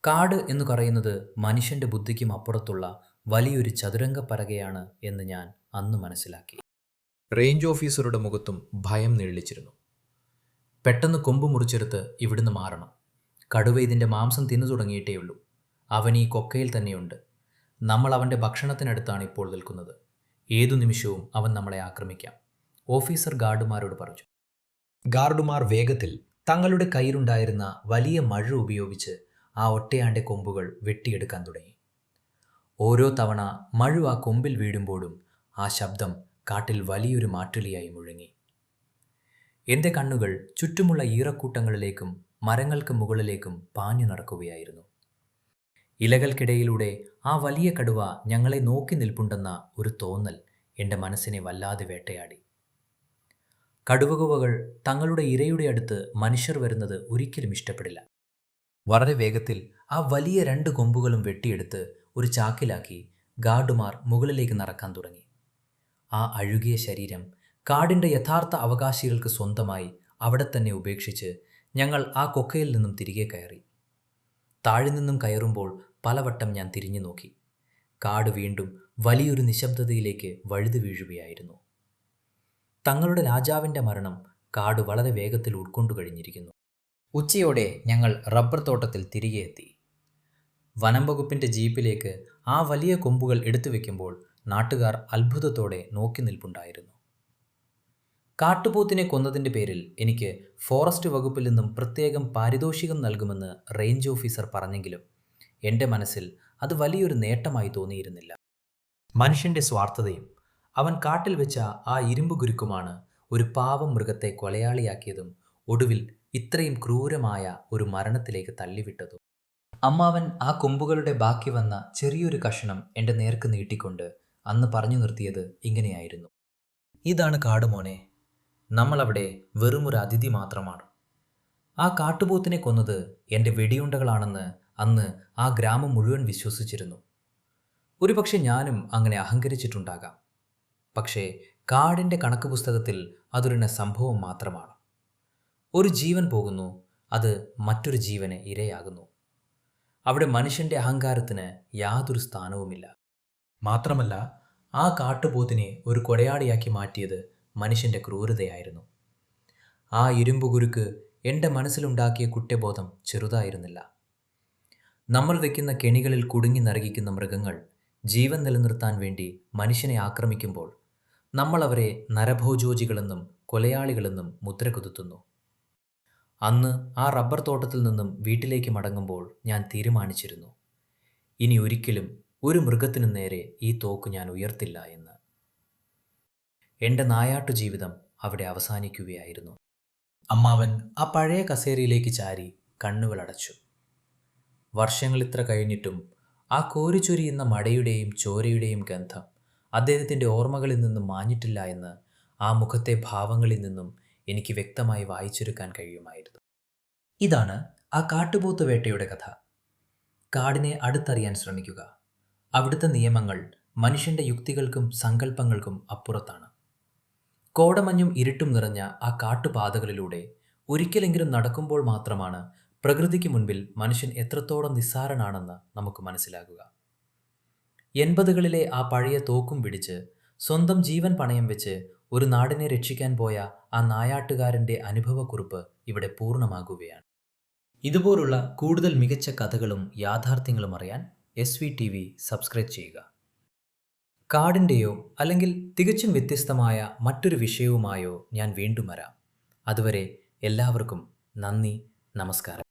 Speaker 1: കാട് എന്ന് പറയുന്നത് മനുഷ്യൻ്റെ ബുദ്ധിക്കും അപ്പുറത്തുള്ള വലിയൊരു ചതുരംഗപ്പലകയാണ് എന്ന് ഞാൻ അന്ന് മനസ്സിലാക്കി. റേഞ്ച് ഓഫീസറുടെ മുഖത്തും ഭയം നീളിച്ചിരുന്നു. പെട്ടെന്ന് കൊമ്പ് മുറിച്ചെടുത്ത് ഇവിടുന്ന് മാറണം. കടുവ ഇതിൻ്റെ മാംസം തിന്നു തുടങ്ങിയിട്ടേയുള്ളൂ. അവൻ ഈ കൊക്കയിൽ തന്നെയുണ്ട്. നമ്മൾ അവൻ്റെ ഭക്ഷണത്തിനടുത്താണ് ഇപ്പോൾ നിൽക്കുന്നത്. ഏതു നിമിഷവും അവൻ നമ്മളെ ആക്രമിക്കാം, ഓഫീസർ ഗാർഡുമാരോട് പറഞ്ഞു. ഗാർഡുമാർ വേഗത്തിൽ തങ്ങളുടെ കയ്യിലുണ്ടായിരുന്ന വലിയ മഴ ഉപയോഗിച്ച് ആ ഒറ്റയാൻ്റെ കൊമ്പുകൾ വെട്ടിയെടുക്കാൻ തുടങ്ങി. ഓരോ തവണ മഴ ആ കൊമ്പിൽ വീഴുമ്പോഴും ആ ശബ്ദം കാട്ടിൽ വലിയൊരു മാറ്റുലിയായി മുഴങ്ങി. എൻ്റെ കണ്ണുകൾ ചുറ്റുമുള്ള ഈറക്കൂട്ടങ്ങളിലേക്കും മരങ്ങൾക്ക് മുകളിലേക്കും പാഞ്ഞു നടക്കുകയായിരുന്നു. ഇലകൾക്കിടയിലൂടെ ആ വലിയ കടുവ ഞങ്ങളെ നോക്കി നിൽപ്പുണ്ടെന്ന ഒരു തോന്നൽ എൻ്റെ മനസ്സിനെ വല്ലാതെ വേട്ടയാടി. കടുവകൾ തങ്ങളുടെ ഇരയുടെ അടുത്ത് മനുഷ്യർ വരുന്നത് ഒരിക്കലും ഇഷ്ടപ്പെടില്ല. വളരെ വേഗത്തിൽ ആ വലിയ 2 കൊമ്പുകളും വെട്ടിയെടുത്ത് ഒരു ചാക്കിലാക്കി ഗാർഡുമാർ മുകളിലേക്ക് നടക്കാൻ തുടങ്ങി. ആ അഴുകിയ ശരീരം കാടിൻ്റെ യഥാർത്ഥ അവകാശികൾക്ക് സ്വന്തമായി അവിടെ തന്നെ ഉപേക്ഷിച്ച് ഞങ്ങൾ ആ കൊക്കയിൽ നിന്നും തിരികെ കയറി. താഴെ നിന്നും കയറുമ്പോൾ പലവട്ടം ഞാൻ തിരിഞ്ഞു നോക്കി. കാട് വീണ്ടും വലിയൊരു നിശബ്ദതയിലേക്ക് വഴുതി വീഴുകയായിരുന്നു. തങ്ങളുടെ രാജാവിൻ്റെ മരണം കാട് വളരെ വേഗത്തിൽ ഉൾക്കൊണ്ടു കഴിഞ്ഞിരിക്കുന്നു. ഉച്ചയോടെ ഞങ്ങൾ റബ്ബർ തോട്ടത്തിൽ തിരികെ എത്തി. വനം വകുപ്പിൻ്റെ ജീപ്പിലേക്ക് ആ വലിയ കൊമ്പുകൾ എടുത്തു വയ്ക്കുമ്പോൾ നാട്ടുകാർ അത്ഭുതത്തോടെ നോക്കി നിൽപ്പുണ്ടായിരുന്നു. കാട്ടുപോത്തിനെ കൊന്നതിൻ്റെ പേരിൽ എനിക്ക് ഫോറസ്റ്റ് വകുപ്പിൽ നിന്നും പ്രത്യേകം പാരിതോഷികം നൽകുമെന്ന് റേഞ്ച് ഓഫീസർ പറഞ്ഞെങ്കിലും എൻ്റെ മനസ്സിൽ അത് വലിയൊരു നേട്ടമായി തോന്നിയിരുന്നില്ല. മനുഷ്യൻ്റെ സ്വാർത്ഥതയും അവൻ കാട്ടിൽ വെച്ച ആ ഇരുമ്പ് കുരുക്കുമാണ് ഒരു പാവം മൃഗത്തെ കൊലയാളിയാക്കിയതും ഒടുവിൽ ഇത്രയും ക്രൂരമായ ഒരു മരണത്തിലേക്ക് തള്ളിവിട്ടതും. അമ്മാവൻ ആ കൊമ്പുകളുടെ ബാക്കി വന്ന ചെറിയൊരു കഷണം എൻ്റെ നേർക്ക് നീട്ടിക്കൊണ്ട് അന്ന് പറഞ്ഞു നിർത്തിയത് ഇങ്ങനെയായിരുന്നു: ഇതാണ് കാടുമോനെ, നമ്മളവിടെ വെറുമൊരു അതിഥി മാത്രമാണ്. ആ കാട്ടുപോത്തിനെ കൊന്നത് എൻ്റെ വെടിയുണ്ടകളാണെന്ന് അന്ന് ആ ഗ്രാമം മുഴുവൻ വിശ്വസിച്ചിരുന്നു. ഒരുപക്ഷെ ഞാനും അങ്ങനെ അഹങ്കരിച്ചിട്ടുണ്ടാകാം. പക്ഷേ കാടിൻ്റെ കണക്ക് പുസ്തകത്തിൽ അതൊരു സംഭവം മാത്രമാണ്. ഒരു ജീവൻ പോകുന്നു, അത് മറ്റൊരു ജീവന് ഇരയാകുന്നു. അവിടെ മനുഷ്യൻ്റെ അഹങ്കാരത്തിന് യാതൊരു സ്ഥാനവുമില്ല. മാത്രമല്ല, ആ കാട്ടുപോത്തിനെ ഒരു കൊലയാളിയാക്കി മാറ്റിയത് മനുഷ്യൻ്റെ ക്രൂരതയായിരുന്നു. ആ ഇരുമ്പ് കുരുക്ക് എൻ്റെ മനസ്സിലുണ്ടാക്കിയ കുറ്റബോധം ചെറുതായിരുന്നില്ല. നമ്മൾ വയ്ക്കുന്ന കെണികളിൽ കുടുങ്ങി നരകിക്കുന്ന മൃഗങ്ങൾ ജീവൻ നിലനിർത്താൻ വേണ്ടി മനുഷ്യനെ ആക്രമിക്കുമ്പോൾ നമ്മൾ അവരെ നരഭോജോജികളെന്നും കൊലയാളികളെന്നും മുദ്ര കുത്തുന്നു. അന്ന് ആ റബ്ബർ തോട്ടത്തിൽ നിന്നും വീട്ടിലേക്ക് മടങ്ങുമ്പോൾ ഞാൻ തീരുമാനിച്ചിരുന്നു, ഇനി ഒരിക്കലും ഒരു മൃഗത്തിനു നേരെ ഈ തോക്ക് ഞാൻ ഉയർത്തില്ല എന്ന്. എൻ്റെ നായാട്ടു ജീവിതം അവിടെ അവസാനിക്കുകയായിരുന്നു. അമ്മാവൻ ആ പഴയ കസേരയിലേക്ക് ചാരി കണ്ണുകളടച്ചു. വർഷങ്ങളിത്ര കഴിഞ്ഞിട്ടും ആ കോരിച്ചൊരിയുന്ന മഴയുടെയും ചോരയുടെയും ഗന്ധം അദ്ദേഹത്തിൻ്റെ ഓർമ്മകളിൽ നിന്നും മാഞ്ഞിട്ടില്ല എന്ന് ആ മുഖത്തെ ഭാവങ്ങളിൽ നിന്നും എനിക്ക് വ്യക്തമായി വായിച്ചെടുക്കാൻ കഴിയുമായിരുന്നു. ഇതാണ് ആ കാട്ടുപോത്ത് വേട്ടയുടെ കഥ. കാടിനെ അടുത്തറിയാൻ ശ്രമിക്കുക. അവിടുത്തെ നിയമങ്ങൾ മനുഷ്യൻ്റെ യുക്തികൾക്കും സങ്കല്പങ്ങൾക്കും അപ്പുറത്താണ്. കോടമഞ്ഞും ഇരുട്ടും നിറഞ്ഞ ആ കാട്ടുപാതകളിലൂടെ ഒരിക്കലെങ്കിലും നടക്കുമ്പോൾ മാത്രമാണ് പ്രകൃതിക്ക് മുൻപിൽ മനുഷ്യൻ എത്രത്തോളം നിസ്സാരനാണെന്ന് നമുക്ക് മനസ്സിലാകുക. 80കളിലെ ആ പഴയ തോക്കും പിടിച്ച് സ്വന്തം ജീവൻ പണയം വെച്ച് ഒരു നാടിനെ രക്ഷിക്കാൻ പോയ ആ നായാട്ടുകാരൻ്റെ അനുഭവക്കുറിപ്പ് ഇവിടെ പൂർണ്ണമാകുകയാണ്. ഇതുപോലുള്ള കൂടുതൽ മികച്ച കഥകളും യാഥാർത്ഥ്യങ്ങളും അറിയാൻ SVTV സബ്സ്ക്രൈബ് ചെയ്യുക. കാടിൻ്റെയോ അല്ലെങ്കിൽ തികച്ചും വ്യത്യസ്തമായ മറ്റൊരു വിഷയവുമായോ ഞാൻ വീണ്ടും വരാം. അതുവരെ എല്ലാവർക്കും നന്ദി, നമസ്കാരം.